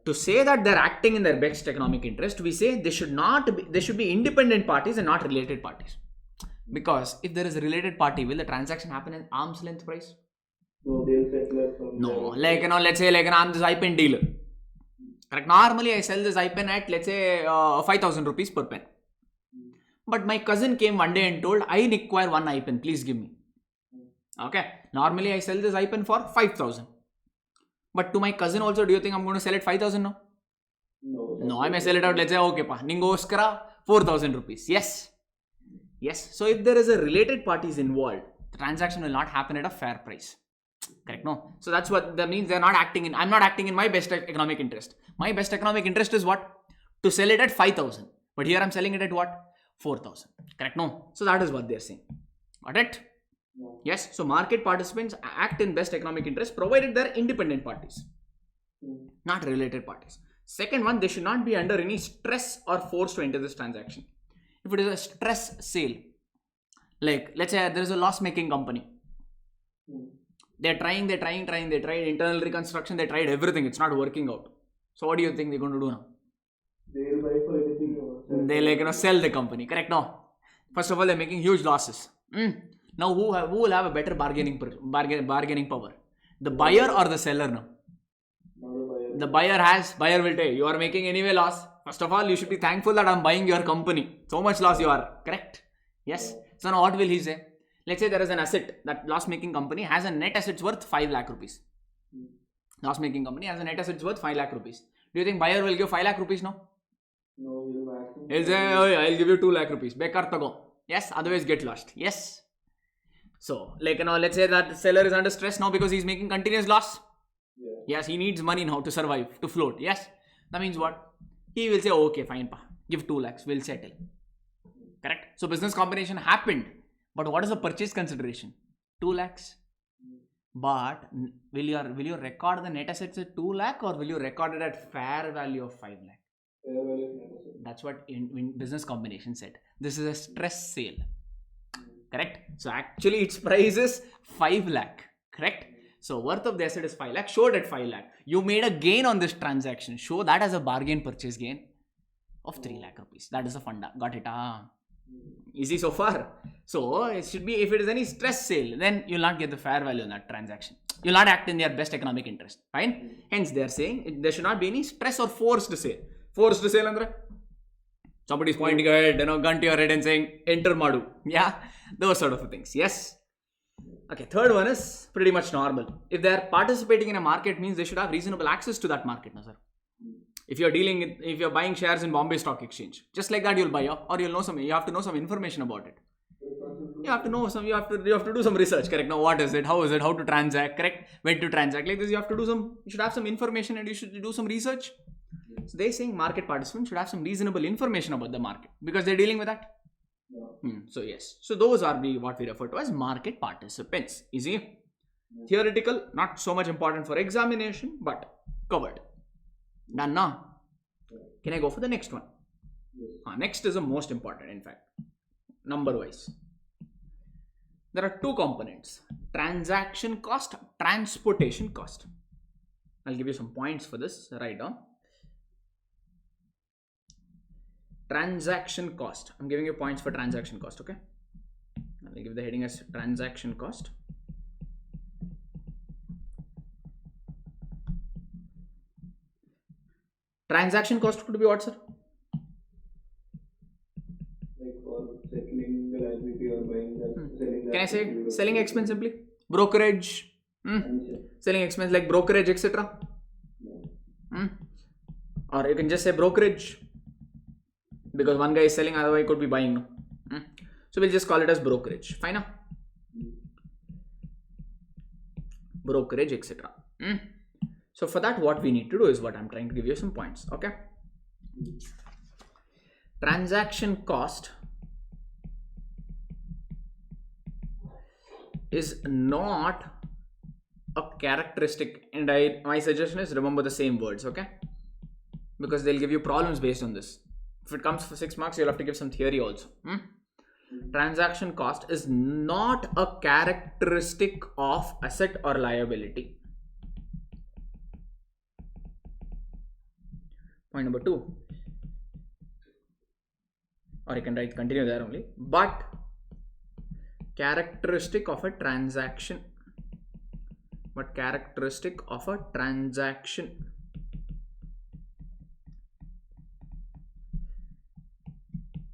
To say that they're acting in their best economic interest, we say they should be independent parties and not related parties. Because if there is a related party, will the transaction happen in arm's length price? So they'll settle it from No, like let's say I'm this iPen dealer. Correct. Normally I sell this iPen at let's say 5,000 rupees per pen. But my cousin came one day and told, I require one iPen, please give me. Okay. Normally I sell this iPen for 5,000. But to my cousin also, do you think I'm going to sell it 5,000 now? No, I may sell it out, let's say, okay, pa, ningoskara 4,000 rupees. Yes. So if there is a related parties involved, the transaction will not happen at a fair price. Correct? No. So that's what that means. I'm not acting in my best economic interest. My best economic interest is what? To sell it at 5,000. But here I'm selling it at what? 4,000. Correct? No. So that is what they're saying. Got it? Yes. So market participants act in best economic interest provided they're independent parties, not related parties. Second one, they should not be under any stress or force to enter this transaction. If it is a stress sale, like let's say there is a loss-making company. They tried internal reconstruction, they tried everything, it's not working out. So what do you think they're going to do now? They'll buy for anything. They sell the company. Correct? No. First of all, they're making huge losses. Now who will have a better bargaining power? The buyer or the seller now? The buyer will tell you are making anyway loss. First of all, you should be thankful that I'm buying your company. So much loss you are. Correct? Yes. So now what will he say? Let's say there is an asset, that loss-making company has a net assets worth 5 lakh rupees. Loss-making company has a net assets worth 5 lakh rupees. Do you think buyer will give 5 lakh rupees now? No, he'll say, oh, I'll give you 2 lakh rupees. Bekar tago. Yes, otherwise get lost. Yes. So, let's say that the seller is under stress now because he's making continuous loss. Yes, he needs money now to survive, to float. Yes. That means what? He will say, okay, fine, pa. Give 2 lakhs. We'll settle. Correct? So, business combination happened. But what is the purchase consideration? 2 lakhs. But will you record the net assets at 2 lakh or will you record it at fair value of 5 lakh? Fair value. That's what in business combination said. This is a stress sale. Correct? So actually its price is 5 lakh. Correct? So worth of the asset is 5 lakh. Show it at 5 lakh. You made a gain on this transaction. Show that as a bargain purchase gain of 3 lakh rupees. That is the funda. Got it? Easy so far. So it should be, if it is any stress sale, then you'll not get the fair value on that transaction. You'll not act in their best economic interest. Fine? Hence they are saying there should not be any stress or forced sale. Forced sale andre? Somebody is pointing ahead, gun to your head and saying, enter madu. Yeah? Those sort of things. Yes? Okay, third one is pretty much normal. If they are participating in a market, means they should have reasonable access to that market. No, sir. If you're buying shares in Bombay Stock Exchange, just like that you'll buy up, or you have to know some information about it. You have to do some research, correct? Now what is it? How is it? How to transact, correct? When to transact, like this you should have some information and you should do some research. So they're saying market participants should have some reasonable information about the market because they're dealing with that. So yes, so those are what we refer to as market participants. Easy? Theoretical, not so much important for examination, but covered. Done now. Can I go for the next one? Next is the most important, in fact, number wise. There are two components: transaction cost, transportation cost. I'll give you some points for this. Write down. Transaction cost. I'm giving you points for transaction cost. Okay. I'll give the heading as transaction cost. Transaction cost could be what, sir? Like for settling the liability or buying that. Can I say selling expense simply? Brokerage. Selling expense like brokerage, etc. Or you can just say brokerage. Because one guy is selling, other guy could be buying. No? So we'll just call it as brokerage. Fine now? Brokerage, etc. So for that, what we need to do is what I'm trying to give you some points. Okay. Transaction cost is not a characteristic, and my suggestion is remember the same words. Okay. Because they'll give you problems based on this. If it comes for 6 marks, you'll have to give some theory also. Transaction cost is not a characteristic of asset or liability. Point number 2, or you can write continue there only, but characteristic of a transaction,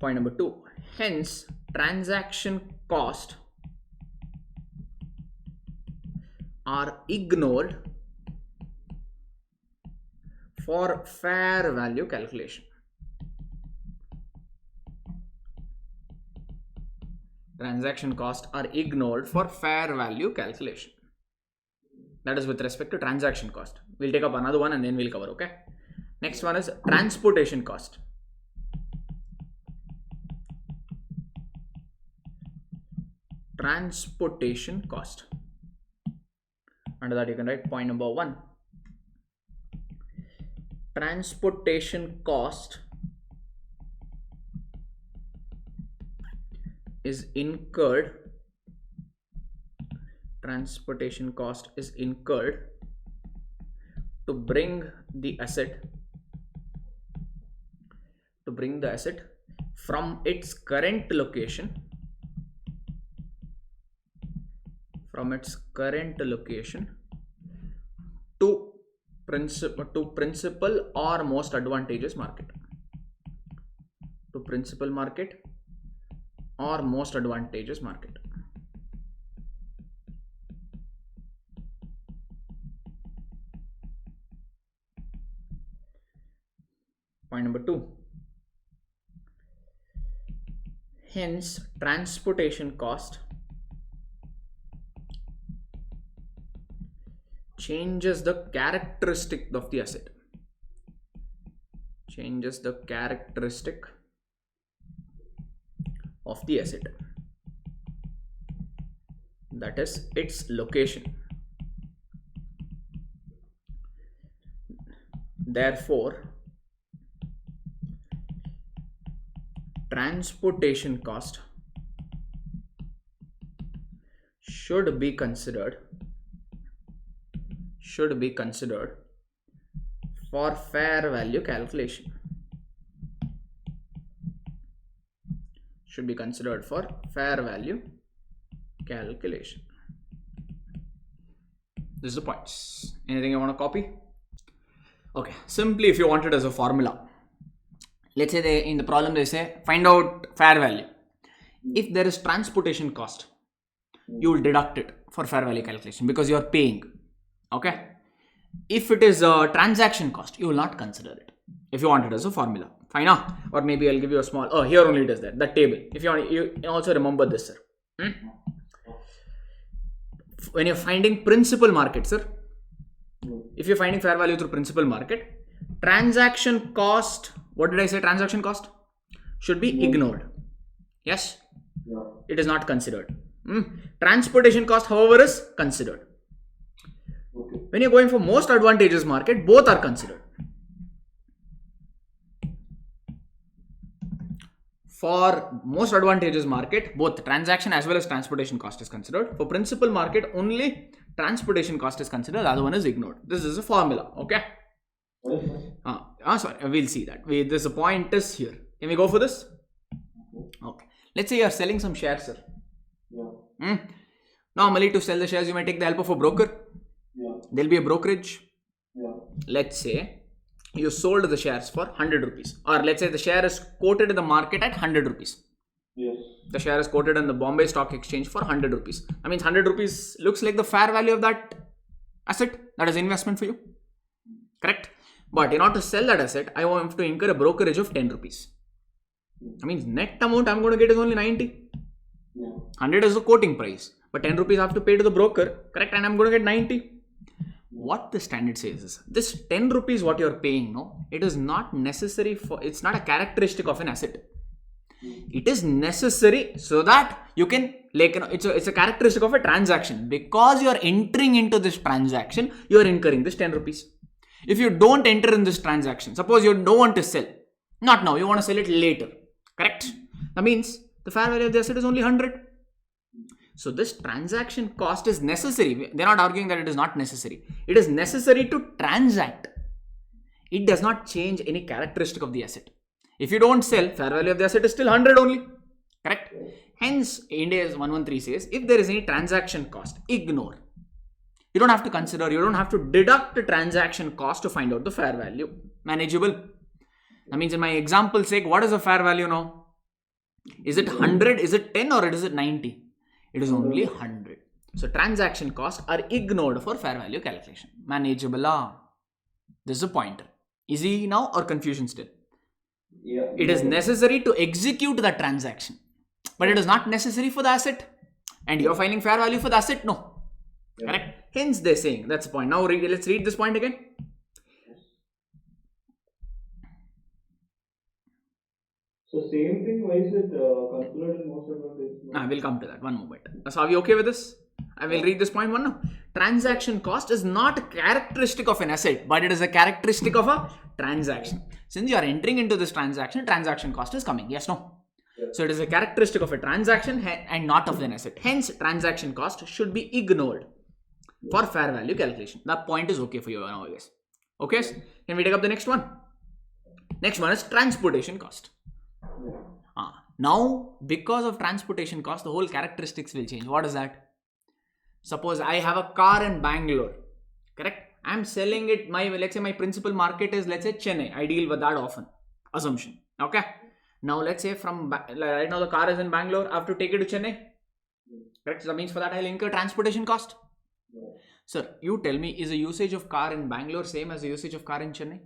Point number 2, hence transaction cost are ignored for fair value calculation. Transaction costs are ignored for fair value calculation. That is with respect to transaction cost. We'll take up another one and then we'll cover, okay? Next one is transportation cost. Transportation cost. Under that you can write point number 1. Transportation cost is incurred. Transportation cost is incurred to bring the asset from its current location to principal or most advantageous market. To principal market or most advantageous market. Point number 2. Hence, transportation cost changes the characteristic of the asset. That is its location. Therefore, transportation cost should be considered for fair value calculation. This is the points. Anything you want to copy? Okay, simply if you want it as a formula, let's say in the problem they say find out fair value. If there is transportation cost, you will deduct it for fair value calculation because you are paying. Okay. If it is a transaction cost, you will not consider it if you want it as a formula. Fine. Or maybe I'll give you a small, here only it is there, that table. If you want, you also remember this, sir. When you're finding principal market, sir, if you're finding fair value through principal market, transaction cost, what did I say? Transaction cost should be ignored. Yes? It is not considered. Transportation cost, however, is considered. When you're going for most advantageous market, both are considered. For most advantageous market, both transaction as well as transportation cost is considered. For principal market, only transportation cost is considered. The other one is ignored. This is a formula. Okay. Sorry, we'll see that. This point is here. Can we go for this? Okay. Let's say you are selling some shares, sir. Normally, to sell the shares, you may take the help of a broker. There'll be a brokerage. Let's say you sold the shares for 100 rupees, or let's say the share is quoted in the market at 100 rupees. The share is quoted in the Bombay Stock Exchange for 100 rupees. That means 100 rupees looks like the fair value of that asset, that is investment for you. Correct? But in order to sell that asset, I want to incur a brokerage of 10 rupees. That means net amount I'm going to get is only 90. 100 is the quoting price, but 10 rupees I have to pay to the broker. Correct? And I'm going to get 90. What the standard says is, this 10 rupees what you're paying, no, it is not necessary for, it's not a characteristic of an asset. It is necessary so that you can, like, it's a characteristic of a transaction. Because you are entering into this transaction, you are incurring this 10 rupees. If you don't enter in this transaction, suppose you don't want to sell, not now, you want to sell it later. Correct? That means the fair value of the asset is only 100. So this transaction cost is necessary. They're not arguing that it is not necessary. It is necessary to transact. it does not change any characteristic of the asset. If you don't sell, fair value of the asset is still 100 only. Correct? Hence, India's 113 says, if there is any transaction cost, ignore. You don't have to consider, you don't have to deduct the transaction cost to find out the fair value. Manageable. That means in my example sake, what is the fair value now? Is it 100, is it 10 or is it 90? It is only 100. So transaction costs are ignored for fair value calculation. Manageable. This is a pointer. Easy now or confusion still? Yeah. It is necessary to execute that transaction, but it is not necessary for the asset. And you are finding fair value for the asset? No. Yeah. Correct? Hence they're saying, that's the point. Now let's read this point again. So same thing, why is it considered in most advantages? I will come to that one moment. So are we okay with this? I will read this point one now. Transaction cost is not a characteristic of an asset, but it is a characteristic of a transaction. Since you are entering into this transaction, transaction cost is coming. Yes, no? Yeah. So it is a characteristic of a transaction and not of an asset. Hence, transaction cost should be ignored for fair value calculation. That point is okay for you now, I guess. Okay? Can we take up the next one? Next one is transportation cost. Now, because of transportation cost, the whole characteristics will change. What is that? Suppose I have a car in Bangalore, correct? I'm selling it, let's say my principal market is, let's say Chennai. I deal with that often. Assumption. Okay? Now, let's say right now the car is in Bangalore, I have to take it to Chennai. Correct? So that means for that I'll incur transportation cost. Sir, you tell me, is the usage of car in Bangalore same as the usage of car in Chennai?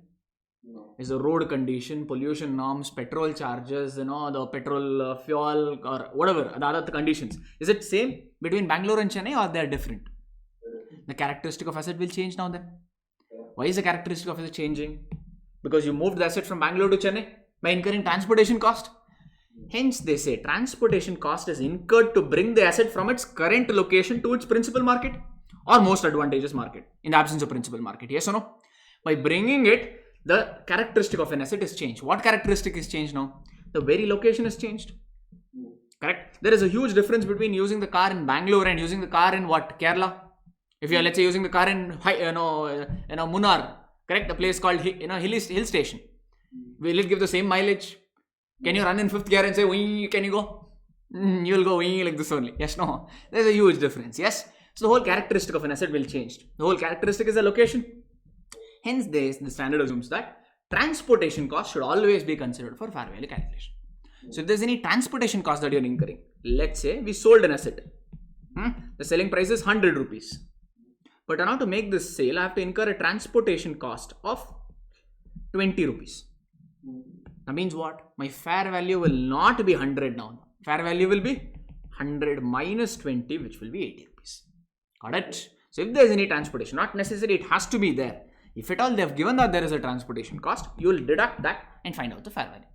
No. Is the road condition, pollution norms, petrol charges, the petrol fuel or whatever, the other conditions. Is it same between Bangalore and Chennai or they are different? The characteristic of asset will change now then. Why is the characteristic of asset changing? Because you moved the asset from Bangalore to Chennai by incurring transportation cost. Hence they say transportation cost is incurred to bring the asset from its current location to its principal market or most advantageous market in the absence of principal market. Yes or no? By bringing it, the characteristic of an asset is changed. What characteristic is changed now? The very location is changed. Correct? There is a huge difference between using the car in Bangalore and using the car in what? Kerala. If you are, let's say, using the car in Munnar, correct? A place called hill station. Will it give the same mileage? Can you run in fifth gear and say, wee, can you go? You will go wee like this only. Yes, no. There's a huge difference. Yes. So the whole characteristic of an asset will change. The whole characteristic is the location. Hence, the standard assumes that transportation cost should always be considered for fair value calculation. So if there's any transportation cost that you're incurring, let's say we sold an asset. The selling price is 100 rupees. But now to make this sale, I have to incur a transportation cost of 20 rupees. That means what? My fair value will not be 100 now. Fair value will be 100 minus 20, which will be 80 rupees. Got it? So if there's any transportation, not necessarily it has to be there. If at all they have given that there is a transportation cost, you will deduct that and find out the fair value.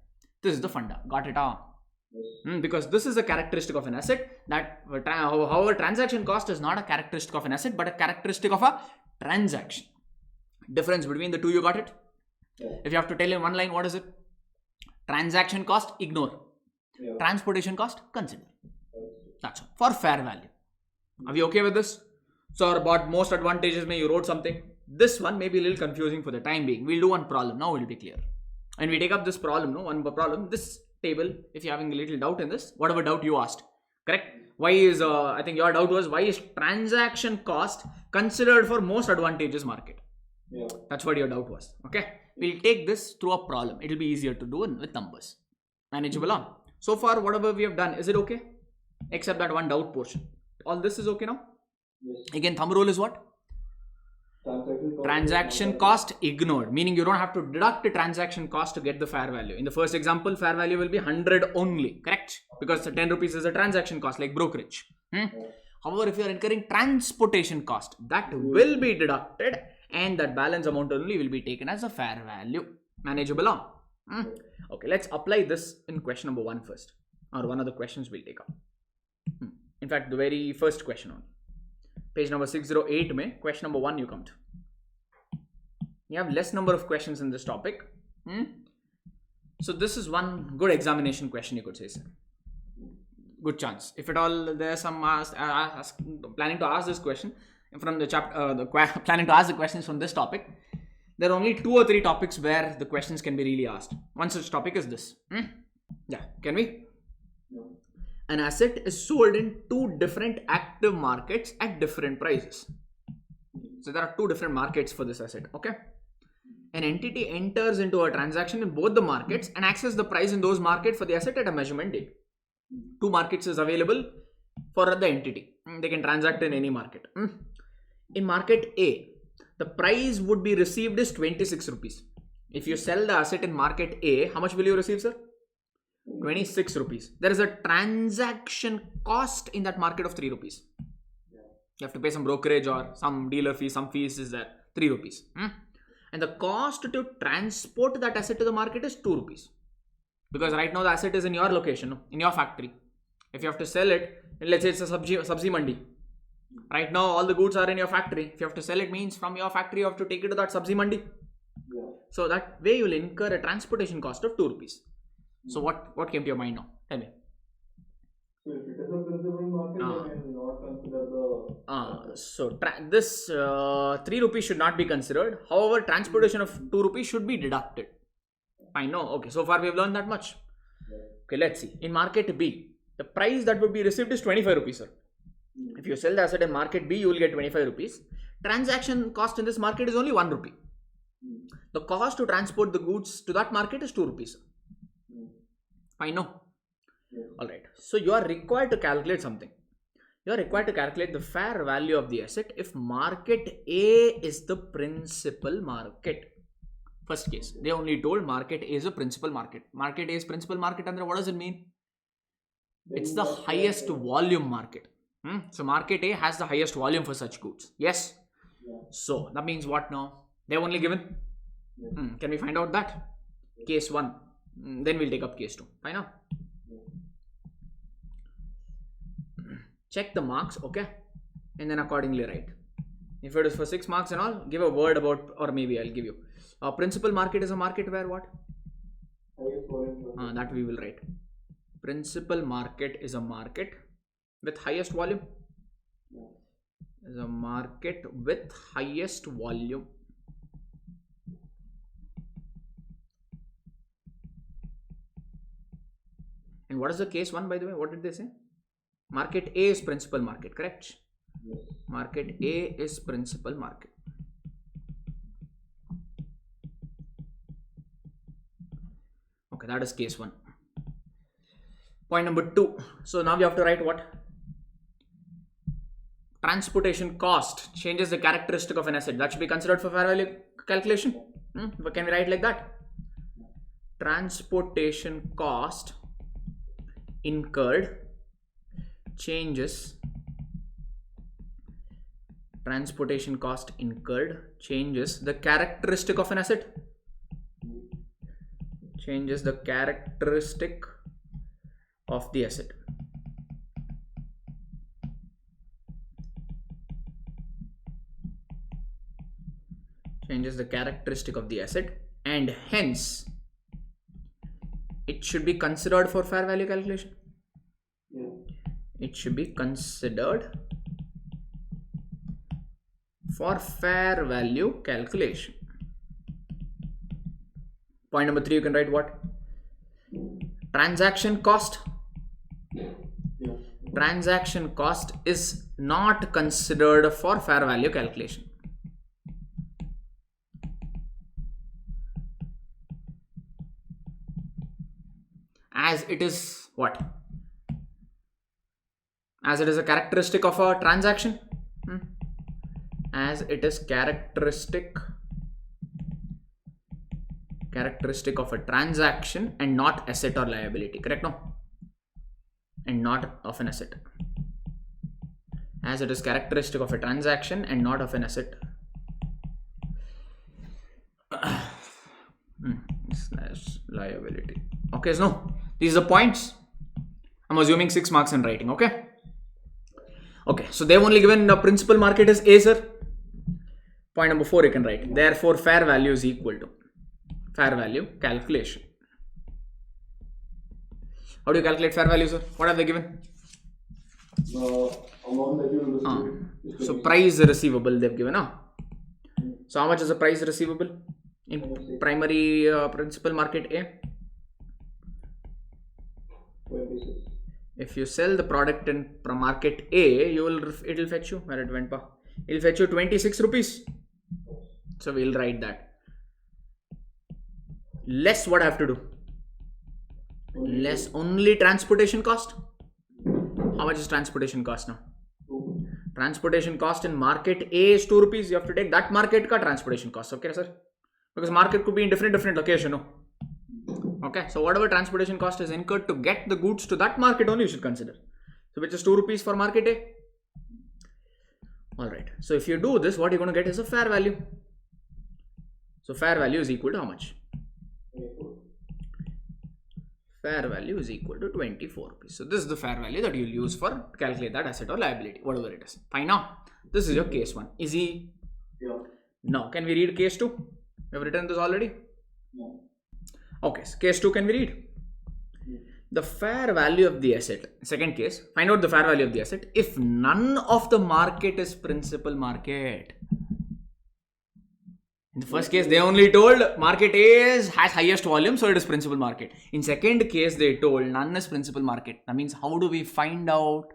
This is the funda. Got it? Yes. Because this is a characteristic of an asset that, however, transaction cost is not a characteristic of an asset, but a characteristic of a transaction. Difference between the two, you got it? Yeah. If you have to tell in one line, what is it? Transaction cost, ignore. Yeah. Transportation cost, consider. That's all. For fair value. Are we okay with this? So about most advantages, you wrote something. This one may be a little confusing for the time being. We'll do one problem. Now it will be clear. And we take up this problem, this table, if you're having a little doubt in this, whatever doubt you asked, correct? Why is, I think your doubt was, why is transaction cost considered for most advantageous market? Yeah. That's what your doubt was. Okay. We'll take this through a problem. It will be easier to do with numbers. Manageable on. So far, whatever we have done, is it okay? Except that one doubt portion. All this is okay now? Yes. Again, thumb rule is what? Transaction cost ignored, meaning you don't have to deduct the transaction cost to get the fair value. In the first example, fair value will be 100 only, correct? Because 10 rupees is a transaction cost like brokerage. However, if you are incurring transportation cost, that will be deducted and that balance amount only will be taken as a fair value. Manageable on? Okay, let's apply this in question number 1 first, or one of the questions we'll take up. In fact, the very first question on page number 608 question number 1 you come to. You have less number of questions in this topic. So this is one good examination question, you could say, sir. Good chance. If at all there's some planning to ask this question from the chapter, planning to ask the questions from this topic, there are only 2 or 3 topics where the questions can be really asked. One such topic is this. Yeah, can we? No. An asset is sold in 2 different active markets at different prices. So there are 2 different markets for this asset. Okay. An entity enters into a transaction in both the markets and accesses the price in those markets for the asset at a measurement date. 2 markets is available for the entity. They can transact in any market. In market A, the price would be received is 26 rupees. If you sell the asset in market A, how much will you receive, sir? 26 rupees. There is a transaction cost in that market of 3 rupees. You have to pay some brokerage or some dealer fee, some fees is there, 3 rupees. And the cost to transport that asset to the market is 2 rupees. Because right now the asset is in your location, in your factory. If you have to sell it, let's say it's a sabzi mandi. Right now all the goods are in your factory. If you have to sell it, means from your factory you have to take it to that sabzi mandi. So that way you will incur a transportation cost of 2 rupees. So what came to your mind now? Tell me. So if it is a principal market, then I will not consider the... So this 3 rupees should not be considered. However, transportation of 2 rupees should be deducted. I know. Okay, so far we have learned that much. Okay, let's see. In market B, the price that would be received is 25 rupees, sir. If you sell the asset in market B, you will get 25 rupees. Transaction cost in this market is only 1 rupee. The cost to transport the goods to that market is 2 rupees. I know. Alright. So you are required to calculate something. You are required to calculate the fair value of the asset if market A is the principal market. First case, they only told market A is a principal market. Market A is principal market, and what does it mean? It's the highest volume market. So market A has the highest volume for such goods. Yes. So that means what now? They've only given. Can we find out that? Case 1. Then we'll take up case 2. Fine now. Check the marks, okay? And then accordingly write. If it is for 6 marks and all, give a word about, or maybe I'll give you. A principal market is a market where what? That we will write. Principal market is a market with highest volume. Is a market with highest volume. And what is the case 1, by the way? What did they say? Market A is principal market, correct? Yes. Market A is principal market. Okay, that is case 1. Point number 2. So now we have to write what? Transportation cost changes the characteristic of an asset. That should be considered for fair value calculation. Can we write like that? Transportation cost incurred changes the characteristic of an asset. Changes the characteristic of the asset. Changes the characteristic of the asset, and hence it should be considered for fair value calculation. It should be considered for fair value calculation. Point number 3, you can write what? Transaction cost. Transaction cost is not considered for fair value calculation. As it is what? As it is a characteristic of a transaction. As it is characteristic of a transaction and not asset or liability. Correct? No? And not of an asset. As it is characteristic of a transaction and not of an asset. Slash liability. Okay, so no. These are the points. I'm assuming 6 marks in writing. Okay. Okay, so they've only given the principal market is A, sir. Point number 4 you can write. Therefore, fair value is equal to fair value calculation. How do you calculate fair value, sir? What have they given? Amount that you receive. So price receivable they've given. So how much is the price receivable? In primary principal market A, 26. if you sell the product in market A, it will fetch you where it went. It will fetch you 26 rupees. So we'll write that. Less what I have to do? Less only transportation cost. How much is transportation cost now? Transportation cost in market A is 2 rupees. You have to take that market ka transportation cost. Okay, sir? Because market could be in different location. No? Okay, so whatever transportation cost is incurred to get the goods to that market only you should consider. So which is 2 rupees for market A. Alright, so if you do this, what you're going to get is a fair value. So fair value is equal to how much? 24. Fair value is equal to 24 rupees. So this is the fair value that you'll use for calculate that asset or liability, whatever it is. Fine. Now, this is your case 1. Easy. Yeah. Now, can we read case 2? We have written this already. No. Okay, so case 2 can we read? The fair value of the asset. Second case, find out the fair value of the asset if none of the market is principal market. In the first case, they only told market A has highest volume, so it is principal market. In second case, they told none is principal market. That means how do we find out?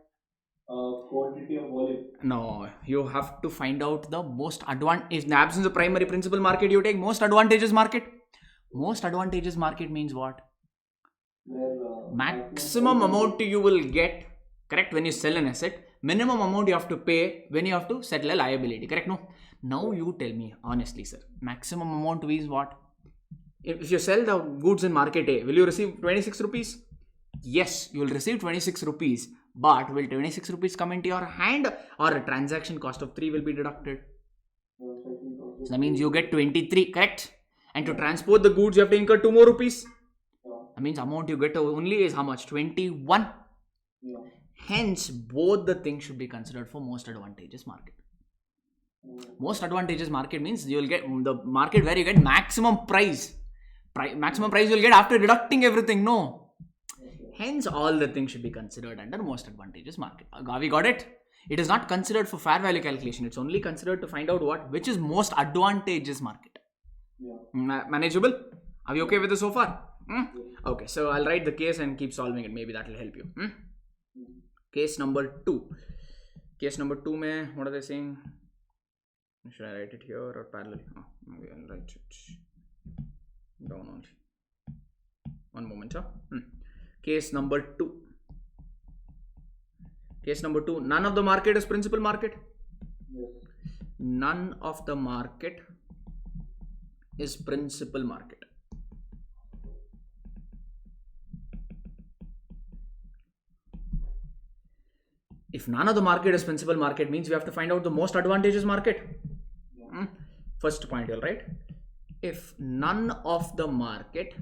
Quantity of volume. No, you have to find out the most advantage. In the absence of primary principal market, you take most advantageous market. Most advantageous market means what? Where Maximum amount you will get, correct, when you sell an asset. Minimum amount you have to pay when you have to settle a liability, correct? No. Now you tell me honestly, sir. Maximum amount is what? If you sell the goods in market A, will you receive 26 rupees? Yes, you will receive 26 rupees. But will 26 rupees come into your hand or a transaction cost of 3 will be deducted? So that means you get 23, correct? And to transport the goods, you have to incur 2 more rupees. That means amount you get only is how much? 21. Yeah. Hence, both the things should be considered for most advantageous market. Most advantageous market means you will get the market where you get maximum price. Maximum price you will get after deducting everything. No. Hence, all the things should be considered under most advantageous market. We got it? It is not considered for fair value calculation. It's only considered to find out which is most advantageous market. Yeah. Manageable? Are we okay with this so far? Okay, so I'll write the case and keep solving it. Maybe that will help you. Case number 2. Case number 2, mein, what are they saying? Should I write it here or parallel? Oh, maybe I'll write it down only. One moment, huh? Case number 2. Case number 2. None of the market is principal market. Yes. None of the market is principal market. If none of the market is principal market means we have to find out the most advantageous market. First point, you'll write. If none of the market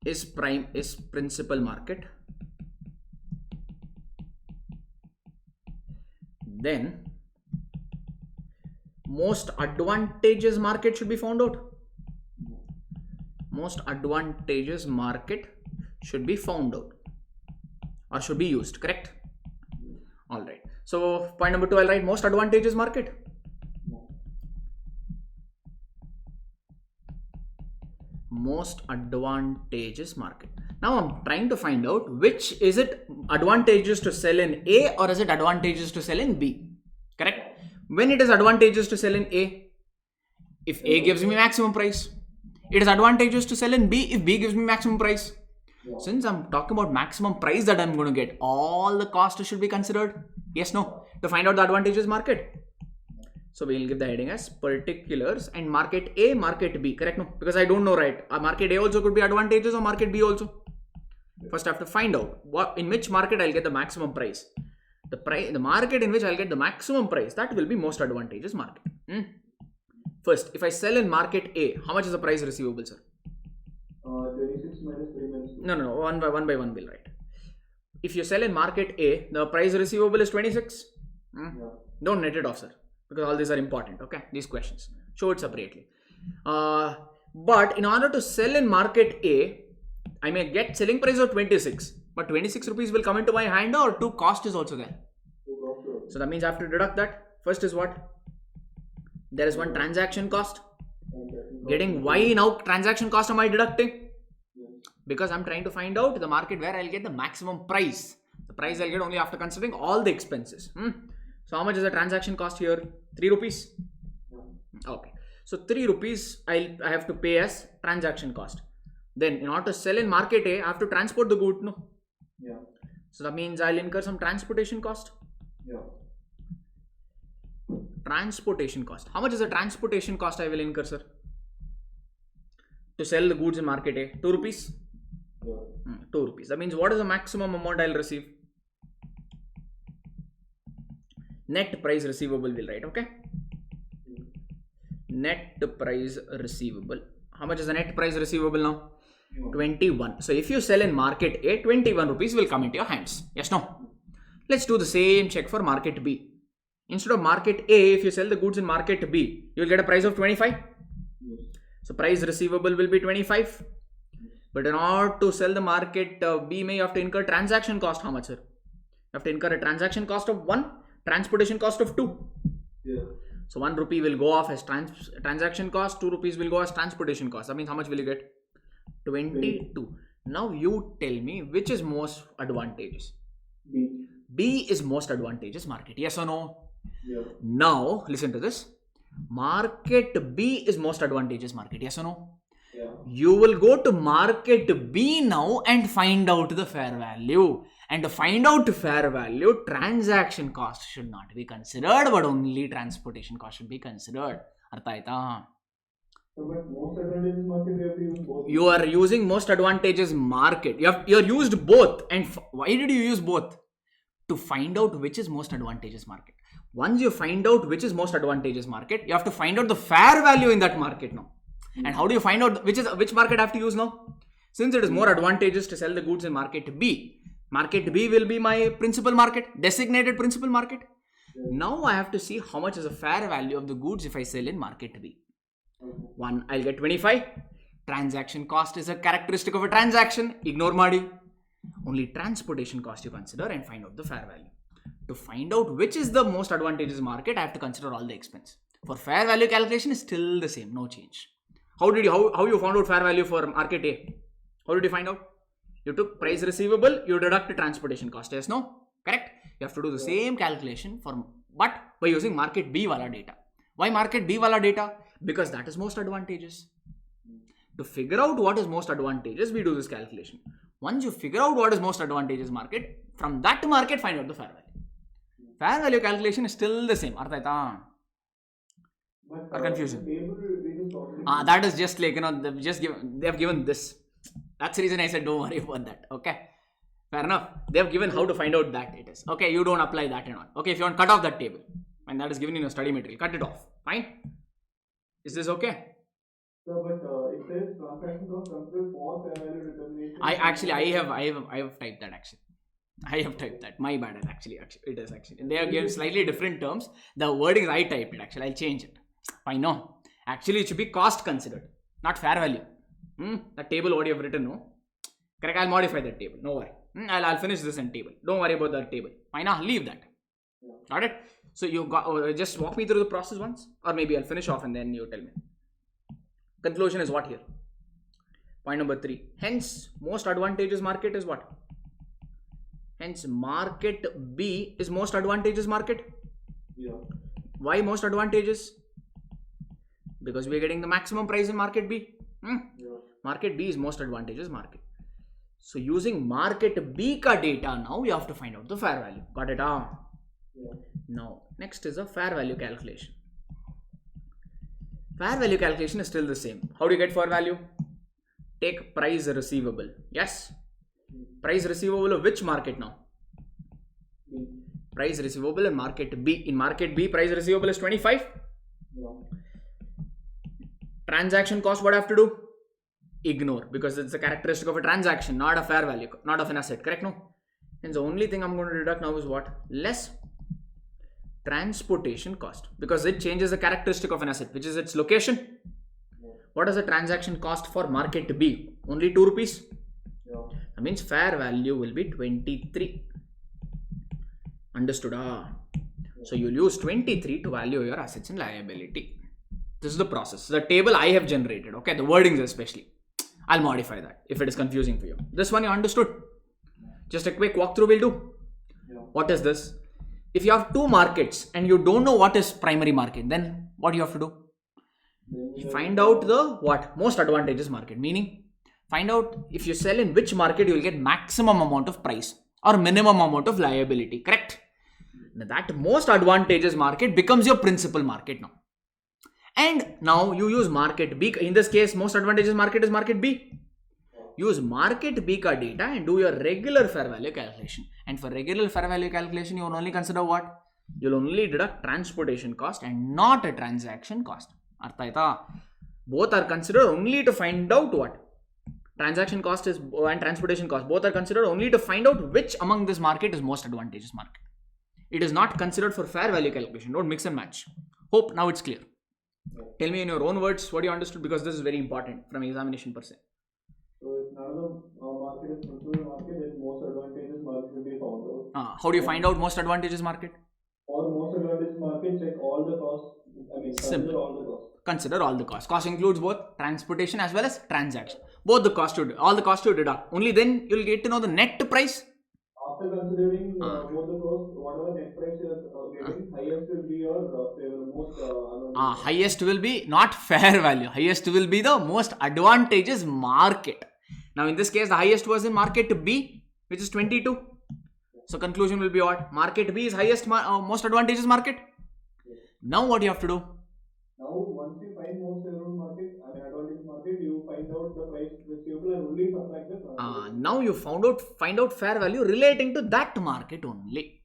is principal market, then most advantageous market should be found out. Most advantageous market should be found out or should be used, correct? Alright. So point number 2, I'll write most advantageous market. Most advantageous market. Now I'm trying to find out which is it advantageous to sell in A or is it advantageous to sell in B, correct? When it is advantageous to sell in A, if A gives me maximum price. It is advantageous to sell in B if B gives me maximum price. Since I'm talking about maximum price that I'm going to get, all the costs should be considered. Yes, no? To find out the advantageous market. So we'll give the heading as particulars and market A, market B. Correct? No? Because I don't know, right? Market A also could be advantageous or market B also. First I have to find out in which market I'll get the maximum price. The market in which I'll get the maximum price, that will be most advantageous market. First, if I sell in market A, how much is the price receivable, sir? 26 minus 3 minus 2. No. One by one we'll write. If you sell in market A, the price receivable is 26. Yeah. Don't net it off, sir, because all these are important. Okay, these questions. Show it separately. But in order to sell in market A, I may get selling price of 26, but 26 rupees will come into my hand or 2 cost is also there. So that means I have to deduct that. First is what? There is one transaction cost. Transaction cost. Getting why now transaction cost am I deducting? Yes. Because I'm trying to find out the market where I'll get the maximum price. The price I'll get only after considering all the expenses. So how much is the transaction cost here? 3 rupees. Yeah. Okay. So 3 rupees I have to pay as transaction cost. Then in order to sell in market A, I have to transport the good. No. Yeah. So that means I'll incur some transportation cost. Yeah. Transportation cost. How much is the transportation cost I will incur, sir? To sell the goods in market A? 2 rupees? Yeah. 2 rupees. That means what is the maximum amount I'll receive? Net price receivable will write, okay? Net price receivable. How much is the net price receivable now? 21. So if you sell in market A, 21 rupees will come into your hands. Yes, no? Let's do the same check for market B. Instead of market A, if you sell the goods in market B, you will get a price of 25. Yes. So price receivable will be 25. But in order to sell the market B, you have to incur transaction cost. How much, sir? You have to incur a transaction cost of 1, transportation cost of 2. Yeah. So 1 rupee will go off as transaction cost, 2 rupees will go as transportation cost. That means how much will you get? 22. Now you tell me which is most advantageous. B. B is most advantageous market. Yes or no? Yeah. Now listen to this. Market B is most advantageous market. Yes or no? Yeah. You will go to market B now and find out the fair value. And to find out fair value, transaction cost should not be considered, but only transportation cost should be considered. Artha aita? So, but most advantageous market we have to use both. You are using most advantageous market. You're used both. And why did you use both? To find out which is most advantageous market. Once you find out which is most advantageous market, you have to find out the fair value in that market now. And how do you find out which market I have to use now? Since it is more advantageous to sell the goods in market B will be my principal market, designated principal market. Now I have to see how much is the fair value of the goods if I sell in market B. 1, I'll get 25. Transaction cost is a characteristic of a transaction. Ignore Madi. Only transportation cost you consider and find out the fair value. To find out which is the most advantageous market, I have to consider all the expense. For fair value calculation is still the same, no change. How you found out fair value for market A? How did you find out? You took price receivable, you deduct the transportation cost. Yes, no? Correct? You have to do the same calculation but by using market B wala data. Why market B wala data? Because that is most advantageous. To figure out what is most advantageous, we do this calculation. Once you figure out what is most advantageous market, from that market find out the fair value. Fair value calculation is still the same. Artha aita? Or confusion? That is just like, they have given this. That's the reason I said don't worry about that. Okay. Fair enough. They have given how to find out that it is. Okay, you don't apply that and all. Okay, if you want, cut off that table. And that is given in your study material. Cut it off. Fine. Is this okay? So, but it says transaction cost considered for fair value determination. I have typed that actually. I have typed that. My bad. Actually, it is actually. They are given slightly different terms. The wording I typed it actually. I'll change it. Fine. No. Actually, it should be cost considered, not fair value. The table what you have written, no? Correct. I'll modify that table. No worry. I'll finish this in table. Don't worry about that table. Fine. Leave that. Yeah. Got it? So you got just walk me through the process once, or maybe I'll finish off and then you tell me. Conclusion is what here? Point number 3. Hence, most advantageous market is what? Hence, market B is most advantageous market. Yeah. Why most advantageous? Because we are getting the maximum price in market B. Yeah. Market B is most advantageous market. So using market B ka data now, you have to find out the fair value. Got it? Yeah. Now, next is a fair value calculation. Fair value calculation is still the same. How do you get fair value? Take price receivable. Yes. Price receivable of which market now? B. Price receivable in market B. In market B, price receivable is 25. Yeah. Transaction cost, what I have to do? Ignore, because it's a characteristic of a transaction, not a fair value, not of an asset. Correct? No? And the only thing I'm going to deduct now is what? Less transportation cost, because it changes the characteristic of an asset, which is its location. Yeah. What is the transaction cost for market B? Only 2 rupees. Yeah. That means fair value will be 23. Understood? So you'll use 23 to value your assets and liability. This is the process. The table I have generated, okay? The wordings especially. I'll modify that if it is confusing for you. This one you understood? Just a quick walkthrough we'll do. What is this? If you have two markets and you don't know what is primary market, then what do you have to do? You find out the what? Most advantageous market. Meaning, find out if you sell in which market you will get maximum amount of price or minimum amount of liability. Correct? Now that most advantageous market becomes your principal market now. And now you use market B. In this case, most advantageous market is market B. Use market B ka data and do your regular fair value calculation. And for regular fair value calculation, you will only consider what? You'll only deduct transportation cost and not a transaction cost. Artha aita? Both are considered only to find out what? Transaction cost is and transportation cost. Both are considered only to find out which among this market is most advantageous market. It is not considered for fair value calculation. Don't mix and match. Hope now it's clear. Tell me in your own words what you understood, because this is very important from examination per se. So if none of the market is principal market, then most advantageous market will be found out. How do you find out most advantageous market? Or most advantageous market, check all the costs. Consider all the costs. Consider all the costs. Cost includes both transportation as well as transaction. Both the cost all the costs you deduct. Only then you'll get to know the net price. After considering both the costs, whatever net price you are getting, highest will be your most highest will be not fair value. Highest will be the most advantageous market. Now in this case, the highest was in market B, which is 22. So conclusion will be what? Market B is highest, most advantageous market. Now what you have to do? Now once you find most advantageous market, you find out the price receivable and only subtract the now you find out fair value relating to that market only.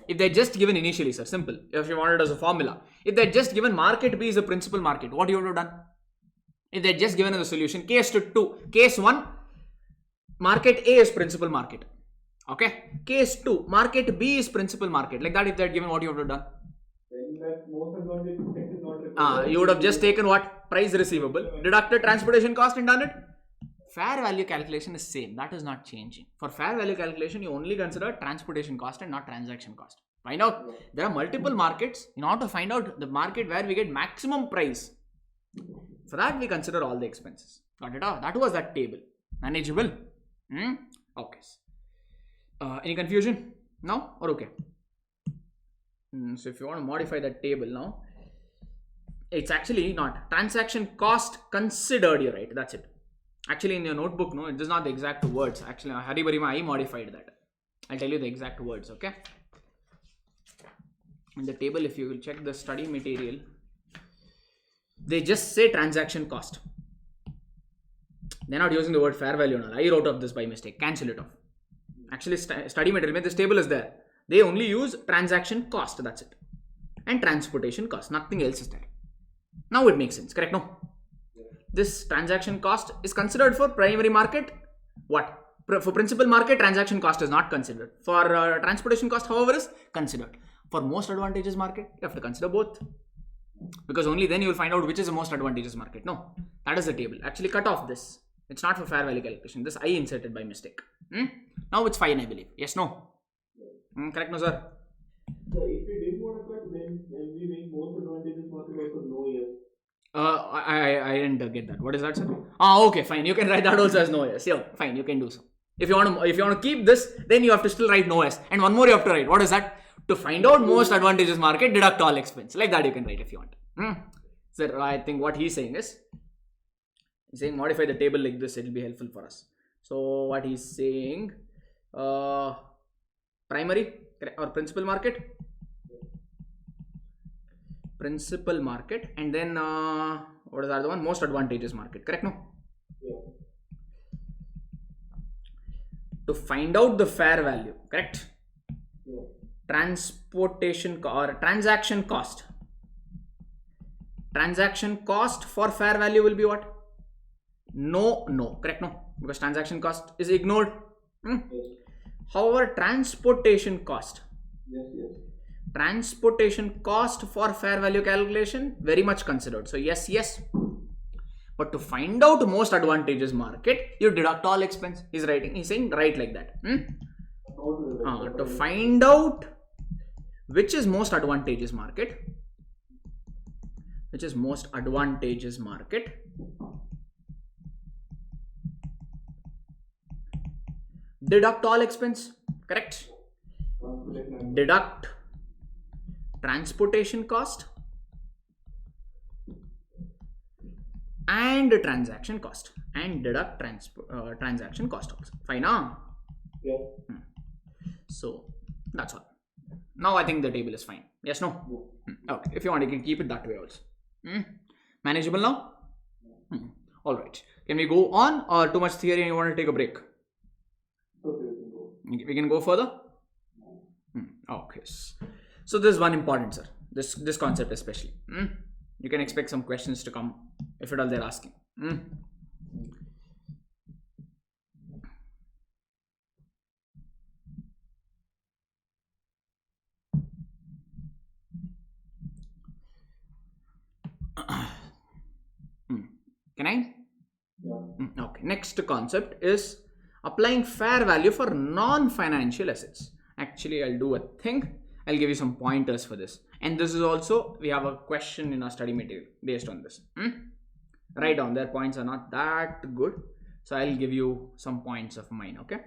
If they're just given initially, sir, simple. If you want it as a formula, if they're just given market B is a principal market, what you would have done? If they're just given as a solution, case 2, case 1, market A is principal market. Okay. Case 2, market B is principal market. Like that, if they're given, what you would have done? Then that most advantageous is not required. You would have just taken what? Price receivable, deducted transportation cost and done it. Fair value calculation is same. That is not changing. For fair value calculation, you only consider transportation cost and not transaction cost. Find out. There are multiple markets. In order to find out the market where we get maximum price, for that we consider all the expenses. Got it? That was that table. Manageable? Okay. Any confusion now or okay? So if you want to modify that table now, it's actually not transaction cost considered. You write. That's it. Actually, in your notebook, no, it is not the exact words. Actually, Hari Barima, I modified that. I'll tell you the exact words, okay? In the table, if you will check the study material, they just say transaction cost. They're not using the word fair value now. I wrote off this by mistake. Cancel it off. Actually, study material, this table is there. They only use transaction cost. That's it. And transportation cost. Nothing else is there. Now it makes sense. Correct? No? This transaction cost is considered for primary market. What? For principal market, transaction cost is not considered. For transportation cost, however, is considered. For most advantageous market, you have to consider both. Because only then you will find out which is the most advantageous market. No, that is the table. Actually, cut off this. It's not for fair value calculation. This I inserted by mistake. Now it's fine, I believe. Yes, no? Correct, no, sir? So if we didn't want to cut, then we make most advantageous market also no yes. I didn't get that. What is that, sir? Okay, fine. You can write that also as no yes. Yeah, fine. You can do so. If you want to keep this, then you have to still write no yes. And one more you have to write. What is that? To find out most advantageous market, deduct all expense. Like that you can write if you want. Sir, I think what he's saying is, modify the table like this. It will be helpful for us. So what he's saying, primary or principal market. Principal market, and then what is the other one? Most advantageous market. Correct? No? Yeah. To find out the fair value. Correct? Yeah. Transportation or transaction cost. Transaction cost for fair value will be what? No. Correct? No? Because transaction cost is ignored. Yes. However, transportation cost. Yes. Transportation cost for fair value calculation very much considered. So yes. But to find out most advantageous market, you deduct all expense. He's saying write like that. To find out which is most advantageous market, deduct all expense, correct? Deduct transportation cost and transaction cost, and deduct transaction cost also. Fine, huh? Yeah. So that's all. Now I think the table is fine. Yes, no? Okay, if you want, you can keep it that way also. Manageable now? All right. Can we go on, or too much theory and you want to take a break? Okay, we can go. We can go further? Okay. So this is one important, sir. This concept especially. You can expect some questions to come if at all they're asking. Can I? Yeah. Okay. Next concept is applying fair value for non-financial assets. Actually, I'll do a thing. I'll give you some pointers for this. And this is also, we have a question in our study material based on this. Write down, their points are not that good. So I'll give you some points of mine, okay?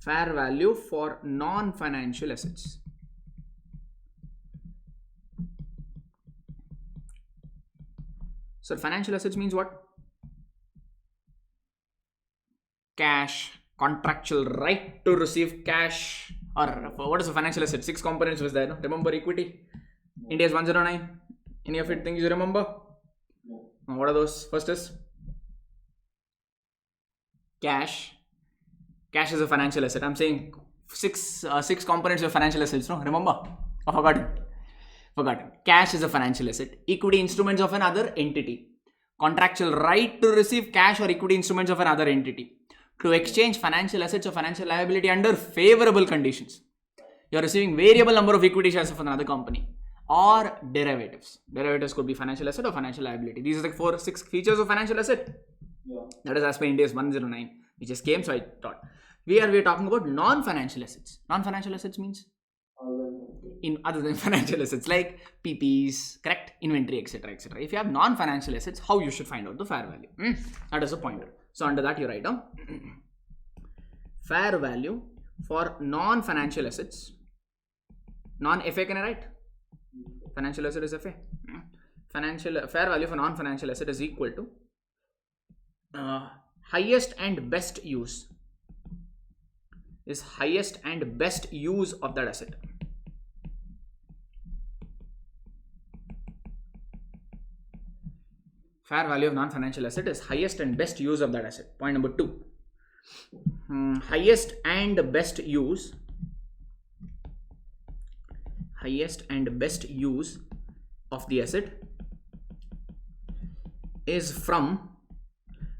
Fair value for non-financial assets. So financial assets means what? Cash, contractual right to receive cash, or what is a financial asset? 6 components was there, no? Remember equity? India's 109. Any of it things you remember? What are those? First is cash. Cash is a financial asset. I'm saying six components of financial assets, no? Remember? I forgotten. Cash is a financial asset. Equity instruments of another entity. Contractual right to receive cash or equity instruments of another entity. To exchange financial assets or financial liability under favorable conditions. You're receiving variable number of equity shares of another company. Or derivatives. Derivatives could be financial asset or financial liability. These are the 6 features of financial asset. Yeah. That is as per India's 109, which just came, so I thought. We are talking about non-financial assets. Non-financial assets means other than financial assets, like PPs, correct? Inventory, etc. etc. If you have non-financial assets, how you should find out the fair value? That is a pointer. So under that you write down fair value for non-financial assets. Non-FA, can I write? Financial asset is FA. Fair value for non-financial asset is equal to highest and best use. Is highest and best use of that asset. Fair value of non-financial asset is highest and best use of that asset. Point number 2. Highest and best use. Highest and best use of the asset is from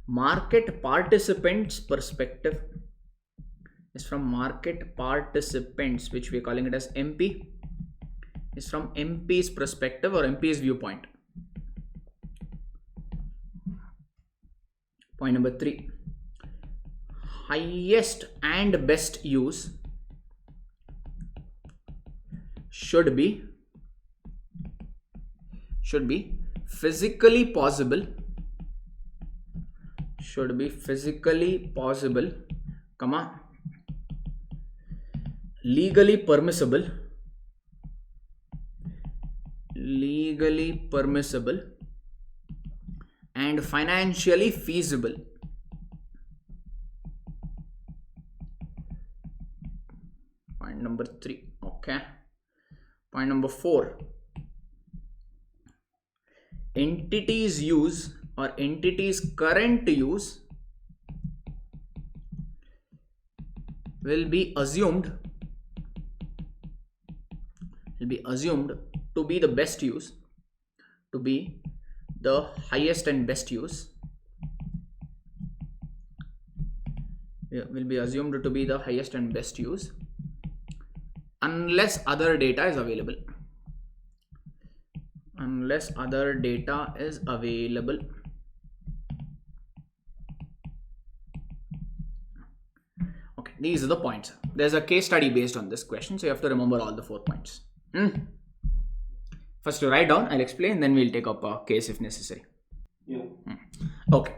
market participants' perspective. Is from market participants, which we are calling it as MP. Is from MP's perspective or MP's viewpoint. Point number 3. Highest and best use should be physically possible. Should be physically possible, comma, legally permissible, and financially feasible. Point number 3. Okay. Point number 4. Entities use or entities current use will be assumed to be the best use, to be the highest and best use. Will be assumed to be the highest and best use unless other data is available. Unless other data is available. Okay, these are the points. There's a case study based on this question, so you have to remember all the 4 points. First, you write down, I'll explain, then we'll take up a case if necessary. Yeah. Okay.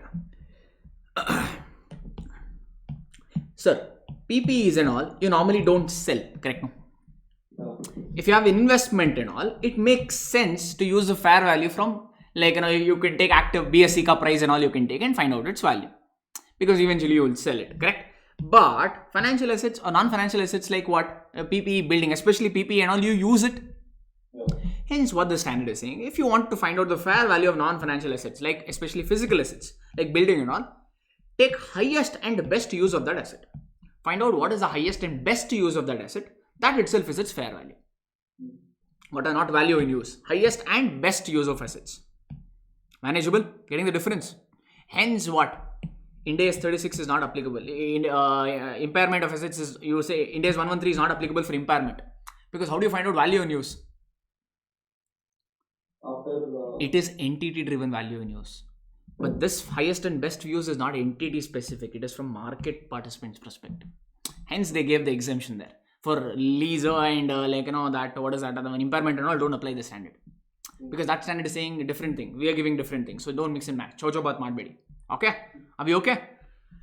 Sir, PPEs and all, you normally don't sell, correct? No? If you have investment and all, it makes sense to use the fair value from, like, you can take active BSC ka price and all you can take and find out its value. Because eventually you will sell it, correct? But financial assets or non-financial assets like what? PPE building, especially PPE and all, you use it. Yeah. Hence what the standard is saying. If you want to find out the fair value of non-financial assets, like especially physical assets, like building and all, take highest and best use of that asset. Find out what is the highest and best use of that asset. That itself is its fair value. What are not value in use? Highest and best use of assets. Manageable? Getting the difference. Hence what? Ind AS 36 is not applicable. Impairment of assets is, you say Ind AS 113 is not applicable for impairment. Because how do you find out value in use? It is entity driven value in use. But this highest and best use is not entity specific. It is from market participants perspective. Hence they gave the exemption there. For leaser and that, what is that other one, impairment and all, don't apply the standard. Because that standard is saying a different thing. We are giving different things. So don't mix and match. Chocho baat mat bedi. Okay? Are we okay?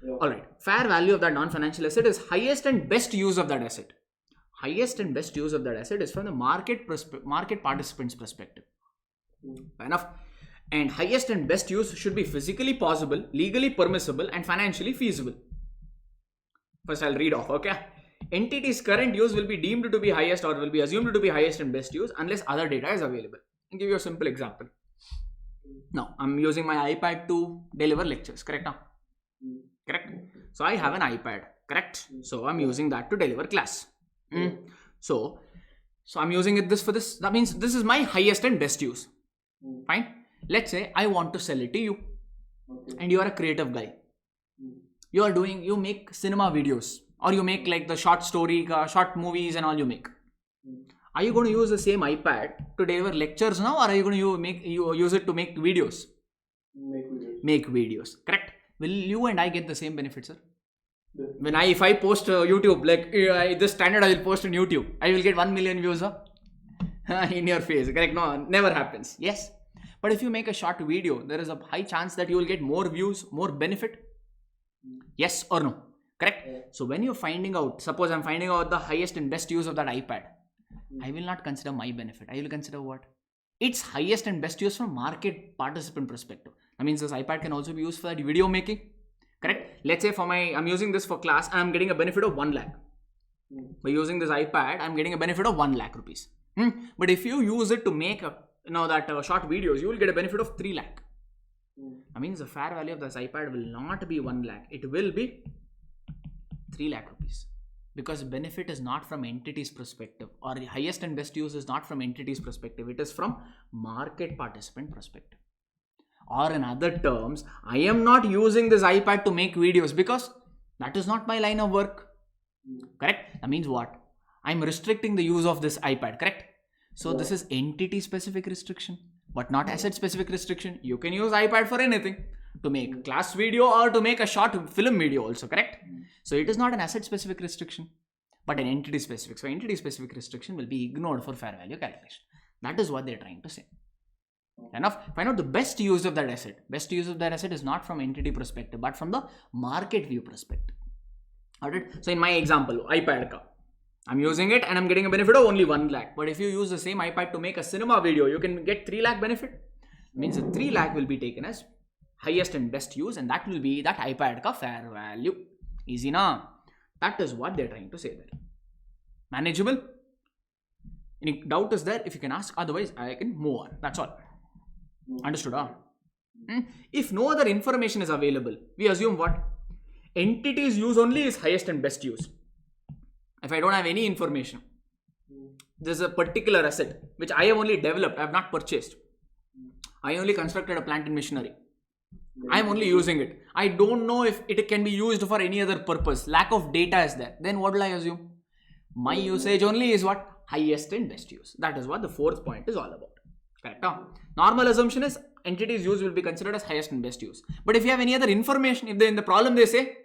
Yeah. Alright. Fair value of that non-financial asset is highest and best use of that asset. Highest and best use of that asset is from the market participants perspective. Fair enough. And highest and best use should be physically possible, legally permissible, and financially feasible. First, I'll read off, okay? Entity's current use will be deemed to be highest or will be assumed to be highest and best use unless other data is available. I'll give you a simple example. Now, I'm using my iPad to deliver lectures, correct now? Correct? So, I have an iPad, correct? So, I'm using that to deliver class. So I'm using it for this. That means this is my highest and best use. Fine. Let's say I want to sell it to you. And you are a creative guy. You make cinema videos. Or you make like the short story, short movies and all you make. Are you going to use the same iPad to deliver lectures now, or are you going to use it to make videos? Make videos. Correct. Will you and I get the same benefit, sir? When if I post YouTube, like this standard I will post on YouTube, I will get 1 million views in your face. Correct? No, never happens. Yes. But if you make a short video, there is a high chance that you will get more views, more benefit. Yes or no? Correct? Yeah. So when you're finding out, suppose I'm finding out the highest and best use of that iPad, I will not consider my benefit. I will consider what? Its highest and best use from market participant perspective. That means this iPad can also be used for that video making. Correct? Let's say I'm using this for class and I'm getting a benefit of 1 lakh. By using this iPad, I'm getting a benefit of 1 lakh rupees. But if you use it to make short videos, you will get a benefit of 3 lakh. That means the fair value of this iPad will not be 1 lakh. It will be 3 lakh rupees. Because benefit is not from entity's perspective, or the highest and best use is not from entity's perspective. It is from market participant perspective. Or in other terms, I am not using this iPad to make videos because that is not my line of work. Correct? That means what? I'm restricting the use of this iPad. Correct? So this is entity specific restriction, but not asset specific restriction. You can use iPad for anything. To make a class video or to make a short film video also, correct? So it is not an asset specific restriction, but an entity specific. So entity specific restriction will be ignored for fair value calculation. That is what they're trying to say. Enough. Find out the best use of that asset. Best use of that asset is not from entity perspective, but from the market view perspective. Alright. So in my example, iPad ka, I'm using it and I'm getting a benefit of only 1 lakh. But if you use the same iPad to make a cinema video, you can get 3 lakh benefit. Means the 3 lakh will be taken as highest and best use, and that will be that iPad ka fair value. Easy na? That is what they're trying to say there. Manageable? Any doubt is there? If you can ask, otherwise I can move on. That's all. Understood? If no other information is available, we assume what? Entity's use only is highest and best use. If I don't have any information, there's a particular asset which I have only developed, I have not purchased. I only constructed a plant and machinery. I am only using it. I don't know if it can be used for any other purpose. Lack of data is there. Then what will I assume? My usage only is what? Highest and best use. That is what the 4th point is all about. Correct? Normal assumption is entity's use will be considered as highest and best use. But if you have any other information, if in the problem they say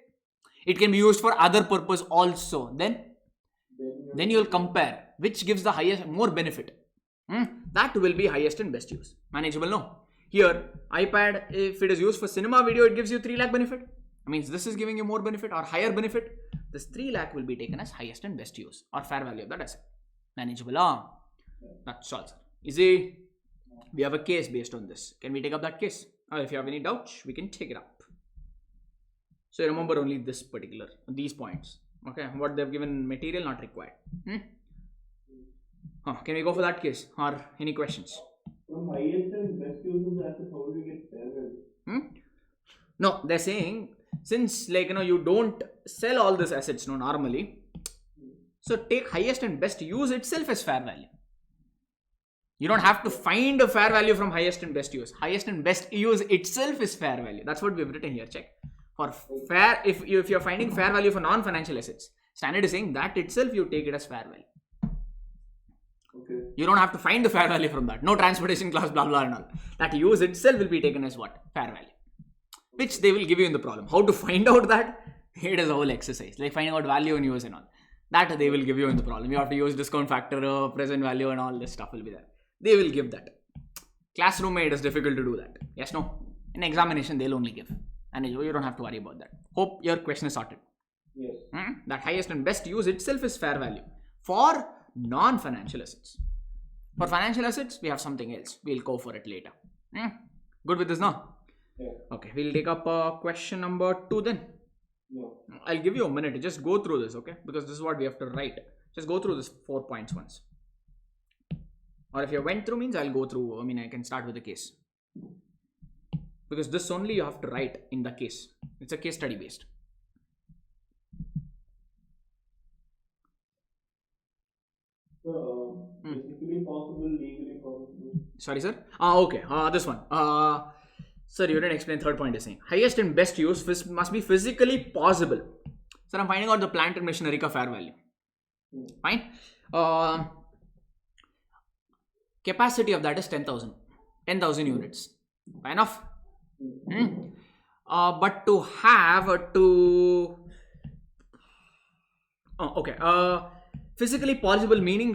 It can be used for other purpose also. Then you'll compare which gives the highest, more benefit. That will be highest and best use. Manageable, no? Here, iPad, if it is used for cinema video, it gives you 3 lakh benefit. That means this is giving you more benefit or higher benefit. This 3 lakh will be taken as highest and best use or fair value of that asset. Manageable, that's all, sir. Easy. We have a case based on this. Can we take up that case? Or if you have any doubts, we can take it up. So remember only these points. Okay, what they've given, material not required. Can we go for that case? Or any questions? From highest and best use of the asset, how do we get fair value? No, they're saying, since you don't sell all these assets normally, so take highest and best use itself as fair value. You don't have to find a fair value from highest and best use. Highest and best use itself is fair value. That's what we've written here. Check. For fair, if you're finding fair value for non-financial assets, standard is saying that itself you take it as fair value. Okay. You don't have to find the fair value from that. No transportation clause, blah blah and all. That use itself will be taken as what? Fair value. Which they will give you in the problem. How to find out that? It is a whole exercise. Like finding out value and use and all. That they will give you in the problem. You have to use discount factor, present value and all this stuff will be there. They will give that. Classroom, it is difficult to do that. Yes, no? In examination, they'll only give. And you don't have to worry about that. Hope your question is sorted. Yes. That highest and best use itself is fair value for non-financial assets. For financial assets, we have something else. We'll go for it later. Good with this now? Yeah. Okay, we'll take up question number 2 then. Yeah. I'll give you a minute to just go through this, okay? Because this is what we have to write. Just go through this 4 points once. Or if you went through means I'll go through, I can start with the case. Because this only you have to write in the case. It's a case study based. So, physically possible, legally possible. Sorry, sir. Okay. This one. Sir, you didn't explain third point is saying. Highest and best use must be physically possible. Sir, I'm finding out the plant and machinery ka fair value. Fine. Capacity of that is 10,000 units. Fine enough. But to have to physically possible meaning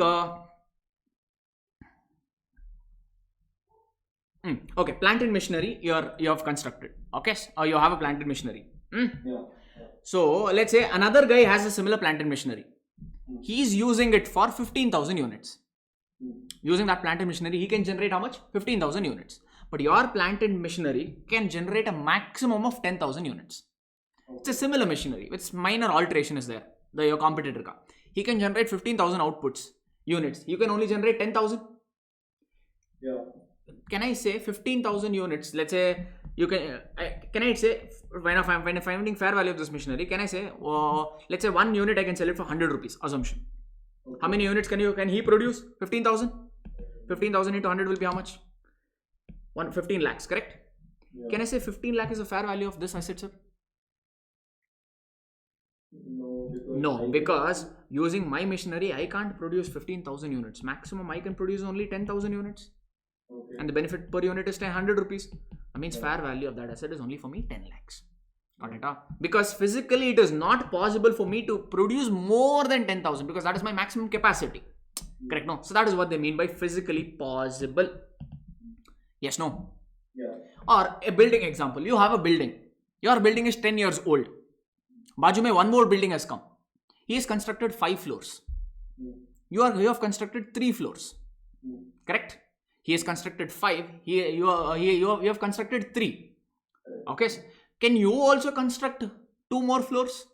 plant and machinery you have constructed. Okay, or you have a plant and machinery. Yeah. So let's say another guy has a similar plant and machinery. He's using it for 15,000 units. Using that plant and machinery, he can generate how much? 15,000 units. But your plant and machinery can generate a maximum of 10,000 units. It's a similar machinery. Its minor alteration is there. Your competitor ka. He can generate 15,000 units. You can only generate 10,000. Yeah. Can I say 15,000 units? Let's say you can. Can I say when I'm finding fair value of this machinery? Can I say let's say 1 unit I can sell it for 100 rupees? Assumption. Okay. How many units can he produce? 15,000. 15,000 into 100 will be how much? 15 lakhs, correct? Yeah. Can I say 15 lakh is the fair value of this asset, sir? No, because using my machinery, I can't produce 15,000 units. Maximum I can produce only 10,000 units. Okay. And the benefit per unit is 100 rupees. That means fair value of that asset is only for me 10 lakhs. Got it? Because physically it is not possible for me to produce more than 10,000 because that is my maximum capacity. Correct? No? So that is what they mean by physically possible. Yes, no? Yeah. Or a building example. You have a building. Your building is 10 years old. Baju mein one more building has come. He has constructed 5 floors. You have constructed 3 floors. Correct? He has constructed 5. You have constructed 3. Okay. Can you also construct 2 more floors?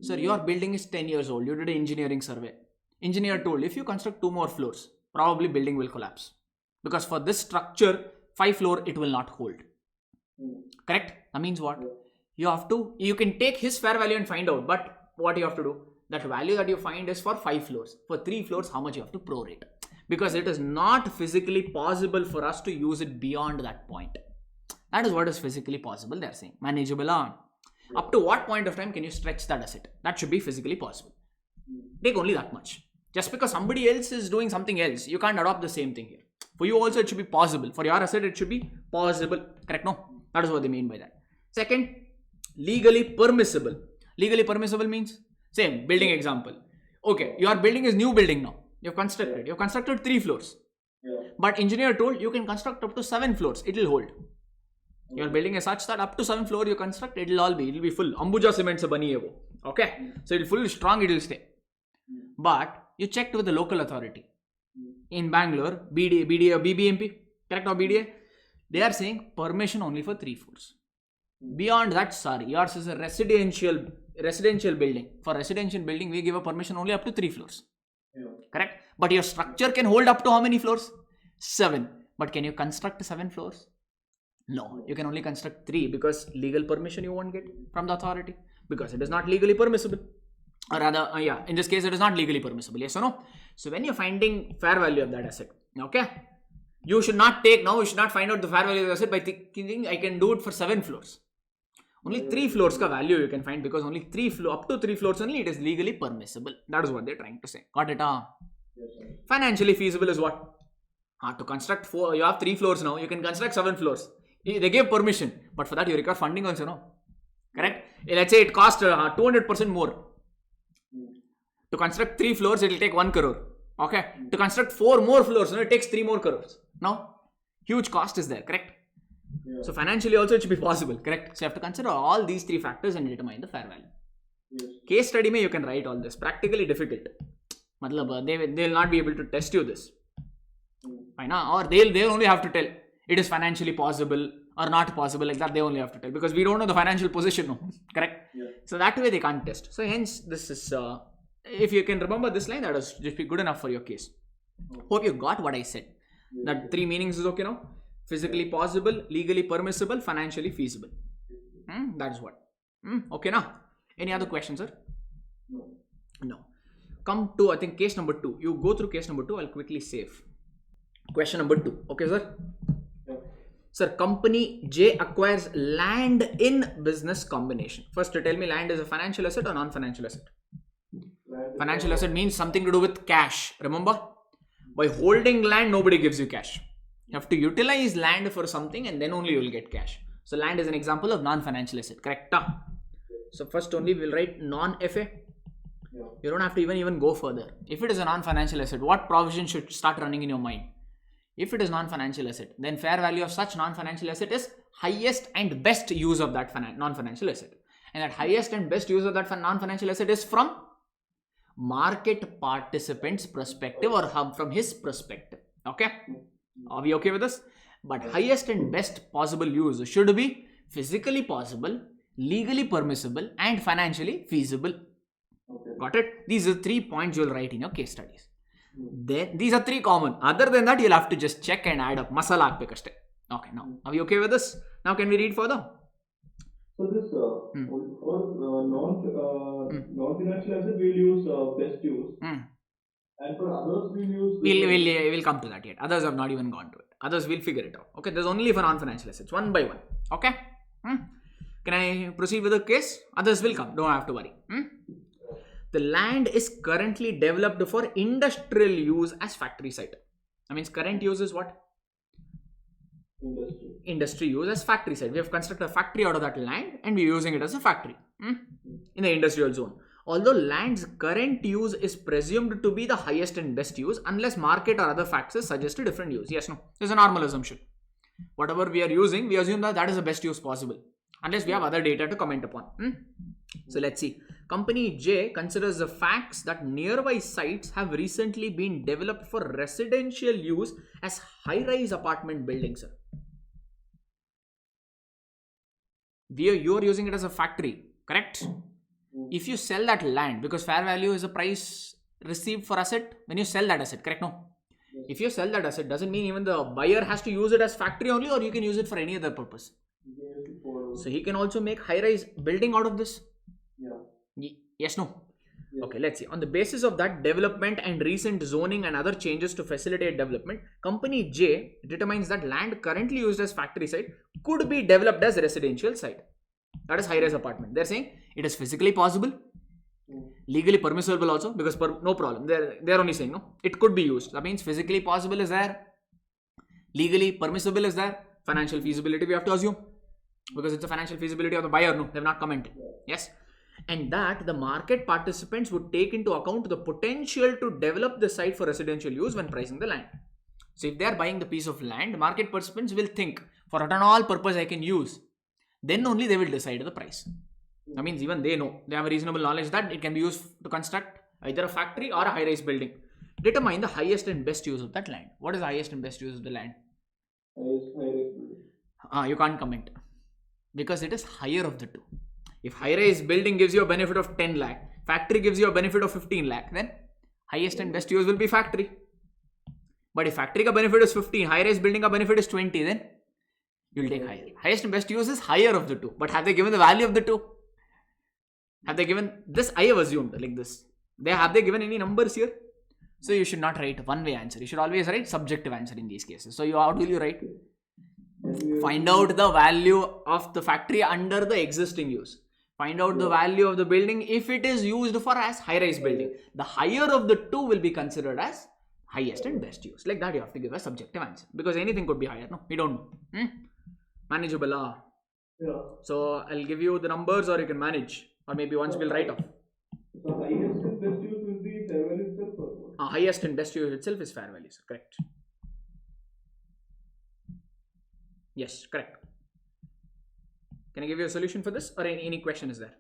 Sir, your building is 10 years old. You did an engineering survey. Engineer told if you construct 2 more floors, probably building will collapse. Because for this structure, 5 floor, it will not hold. Correct? That means what? You can take his fair value and find out. But what you have to do? That value that you find is for 5 floors. For 3 floors, how much you have to prorate? Because it is not physically possible for us to use it beyond that point. That is what is physically possible, they are saying. Manageable. Up to what point of time can you stretch that asset? That should be physically possible. Take only that much. Just because somebody else is doing something else, you can't adopt the same thing here. For you also, it should be possible. For your asset, it should be possible. Correct? No? That is what they mean by that. Second, Legally permissible. Legally permissible means same building example. Okay, your building is new building now. You've constructed 3 floors. Yeah. But engineer told you can construct up to 7 floors. It will hold. Your building is such that up to 7 floor you construct, it will be full. Ambuja cement se bani hai wo. Okay, so it will full strong. It will stay. But you checked with the local authority in Bangalore, BBMP, correct or BDA? They are saying permission only for 3 floors. Beyond that, sorry, yours is a residential building. For residential building, we give a permission only up to 3 floors. Yeah. Correct? But your structure can hold up to how many floors? 7. But can you construct 7 floors? No, you can only construct 3 because legal permission you won't get from the authority because it is not legally permissible. Or rather, in this case, it is not legally permissible. Yes or no? So when you're finding fair value of that asset, okay, you should not find out the fair value of the asset by thinking I can do it for 7 floors. Only 3 floors ka value you can find because only up to 3 floors only it is legally permissible. That is what they're trying to say. Got it? Yes, sir. Financially feasible is what? To construct 4, you have 3 floors now, you can construct 7 floors. They gave permission, but for that you require funding also, no? Correct? Let's say it costs 200% more. To construct 3 floors, it will take 1 crore. Okay? To construct 4 more floors, it takes 3 more crores. Now, huge cost is there, correct? Yeah. So financially also it should be possible, correct? So you have to consider all these 3 factors and determine the fair value. Yes. Case study mein you can write all this. Practically difficult. They will not be able to test you this. Fine, or they'll only have to tell it is financially possible or not possible, like that they only have to tell because we don't know the financial position, no? Correct? Yeah. So that way they can't test. So hence this is, if you can remember this line, that was just be good enough for your case. Hope you got what I said. Yeah. That 3 meanings is okay now? Physically possible, legally permissible, financially feasible. That is what. Okay now? Any other questions, sir? No. No. Come to, I think, case number 2. You go through case number 2. I'll quickly save. Question number 2. Okay, sir? Yeah. Sir, company J acquires land in business combination. First, tell me, land is a financial asset or non-financial asset? Financial asset means something to do with cash. Remember? By holding land, nobody gives you cash. You have to utilize land for something and then only you will get cash. So, land is an example of non-financial asset. Correct? So, first only we will write non-FA. Yeah. You don't have to even go further. If it is a non-financial asset, what provision should start running in your mind? If it is non-financial asset, then fair value of such non-financial asset is highest and best use of that non-financial asset. And that highest and best use of that non-financial asset is from market participant's perspective or from his perspective. Okay? Are we okay with this? But highest and best possible use should be physically possible, legally permissible, and financially feasible. Okay. Got it? These are 3 points you'll write in your case studies. Then these are 3 common. Other than that, you'll have to just check and add up. Masala aagbekaste. Okay, now are we okay with this? Now can we read further? So this for non-financial asset we'll use best use, and for others we'll use. We'll come to that yet. Others have not even gone to it. Others we'll figure it out. Okay, there's only for non-financial assets, one by one. Okay. Can I proceed with the case? Others will come. Don't have to worry. The land is currently developed for industrial use as factory site. That means current use is what? Industry use as factory site. We have constructed a factory out of that land and we're using it as a factory in the industrial zone. Although land's current use is presumed to be the highest and best use unless market or other factors suggest a different use. Yes, no. There's a normal assumption. Whatever we are using, we assume that is the best use possible unless we have other data to comment upon. So let's see. Company J considers the facts that nearby sites have recently been developed for residential use as high-rise apartment buildings. You are using it as a factory, correct? If you sell that land, because fair value is a price received for asset, when you sell that asset, correct? No? Yes. If you sell that asset, doesn't mean even the buyer has to use it as factory only, or you can use it for any other purpose. So he can also make high-rise building out of this. Yeah. Yes, no? Yes. Okay, let's see. On the basis of that development and recent zoning and other changes to facilitate development, Company J determines that land currently used as factory site could be developed as residential site. That is high-rise apartment. They're saying it is physically possible, legally permissible also, because no problem. They're only saying no. It could be used. That means physically possible is there, legally permissible is there, financial feasibility we have to assume. Because it's a financial feasibility of the buyer. No, they've not commented. Yes. And that the market participants would take into account the potential to develop the site for residential use when pricing the land. So if they are buying the piece of land, market participants will think, for what and all purpose I can use, then only they will decide the price. That means even they know, they have a reasonable knowledge that it can be used to construct either a factory or a high-rise building. Determine the highest and best use of that land. What is the highest and best use of the land? You can't comment. Because it is higher of the two. If high-rise building gives you a benefit of 10 lakh, factory gives you a benefit of 15 lakh, then highest and best use will be factory. But if factory ka benefit is 15, high-rise building ka benefit is 20, then you will take higher. Highest and best use is higher of the two. But have they given the value of the two? Have they given this? I have assumed like this. Have they given any numbers here? So you should not write one-way answer. You should always write subjective answer in these cases. So how will you write? Find out the value of the factory under the existing use. Find out the value of the building if it is used for as high-rise building. The higher of the two will be considered as highest and best use. Like that you have to give a subjective answer. Because anything could be higher. No, we don't know. Manageable. Yeah. So I'll give you the numbers or you can manage. Or maybe once we'll write off. So highest and best use will be fair value itself? Highest and best use itself is fair value. Correct. Yes, correct. Can I give you a solution for this or any question is there?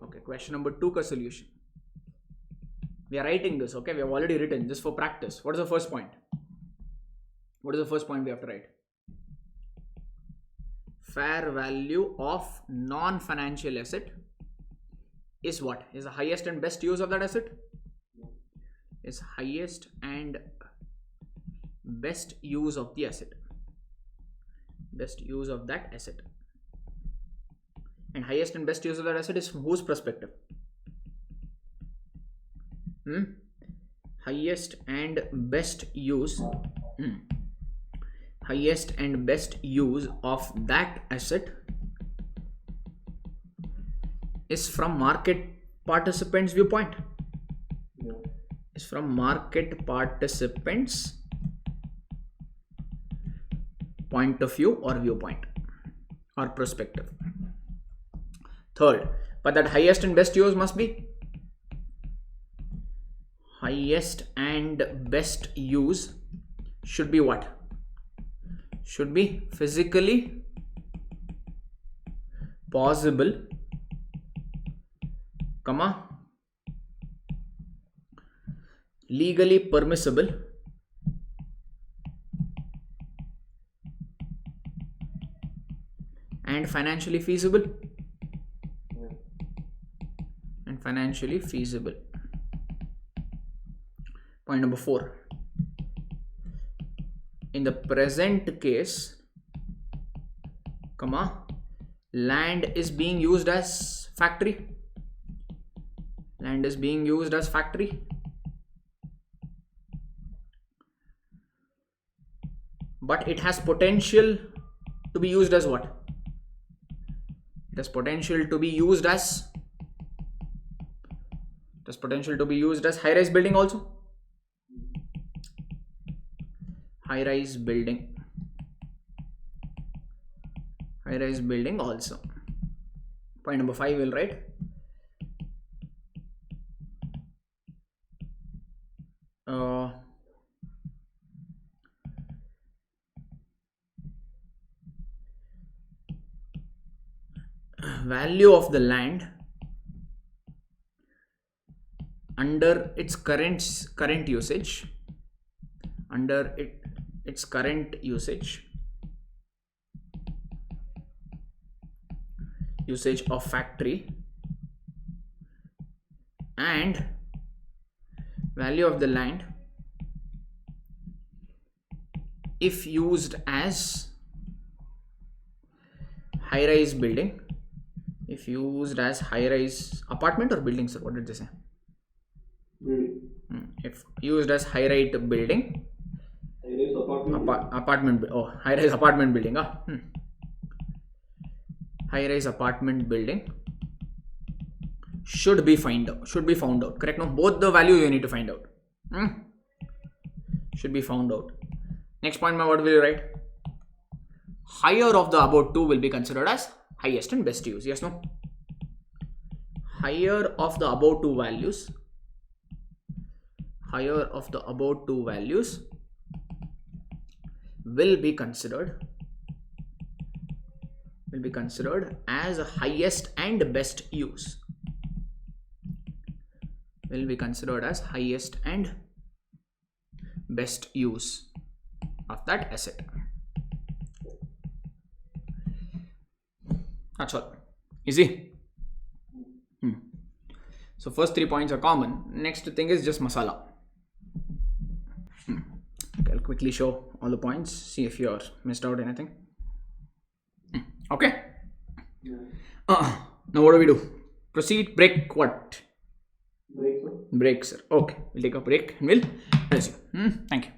Okay, question number 2 ka solution. We are writing this, okay? We have already written this for practice. What is the first point? What is the first point we have to write? Fair value of non-financial asset is what? Is the highest and best use of that asset? Is highest and best use of the asset. Best use of that asset. And highest and best use of that asset is from whose perspective? Highest and best use. Highest and best use of that asset is from market participants' viewpoint. Is from market participants' point of view or viewpoint or perspective. Third, but that highest and best use must be highest and best use should be what? Should be physically possible, legally permissible, and financially feasible. And financially feasible. Point number 4. In the present case, land is being used as factory. Land is being used as factory. But it has potential to be used as what? It has potential to be used as high-rise building also. High-rise building. High-rise building also. Point number 5 we'll write. Value of the land under its current usage, its current usage of factory, and value of the land if used as high-rise building. If used as high-rise apartment or building, sir, what did they say? If used as high-rise building, high-rise apartment building. High-rise apartment building should be found out. Correct? No, both the values you need to find out. Should be found out. Next point, what will you write? higher of the above two will be considered as highest and best use. Yes, no? Higher of the above two values, will be considered as highest and best use. Will be considered as highest and best use of that asset. That's all. Easy. So first 3 points are common. Next thing is just masala. Okay, I'll quickly show all the points. See if you're missed out anything. Okay. Now what do we do? Proceed. Break what? Break, sir. Break, sir. Okay. We'll take a break and we'll resume. Thank you.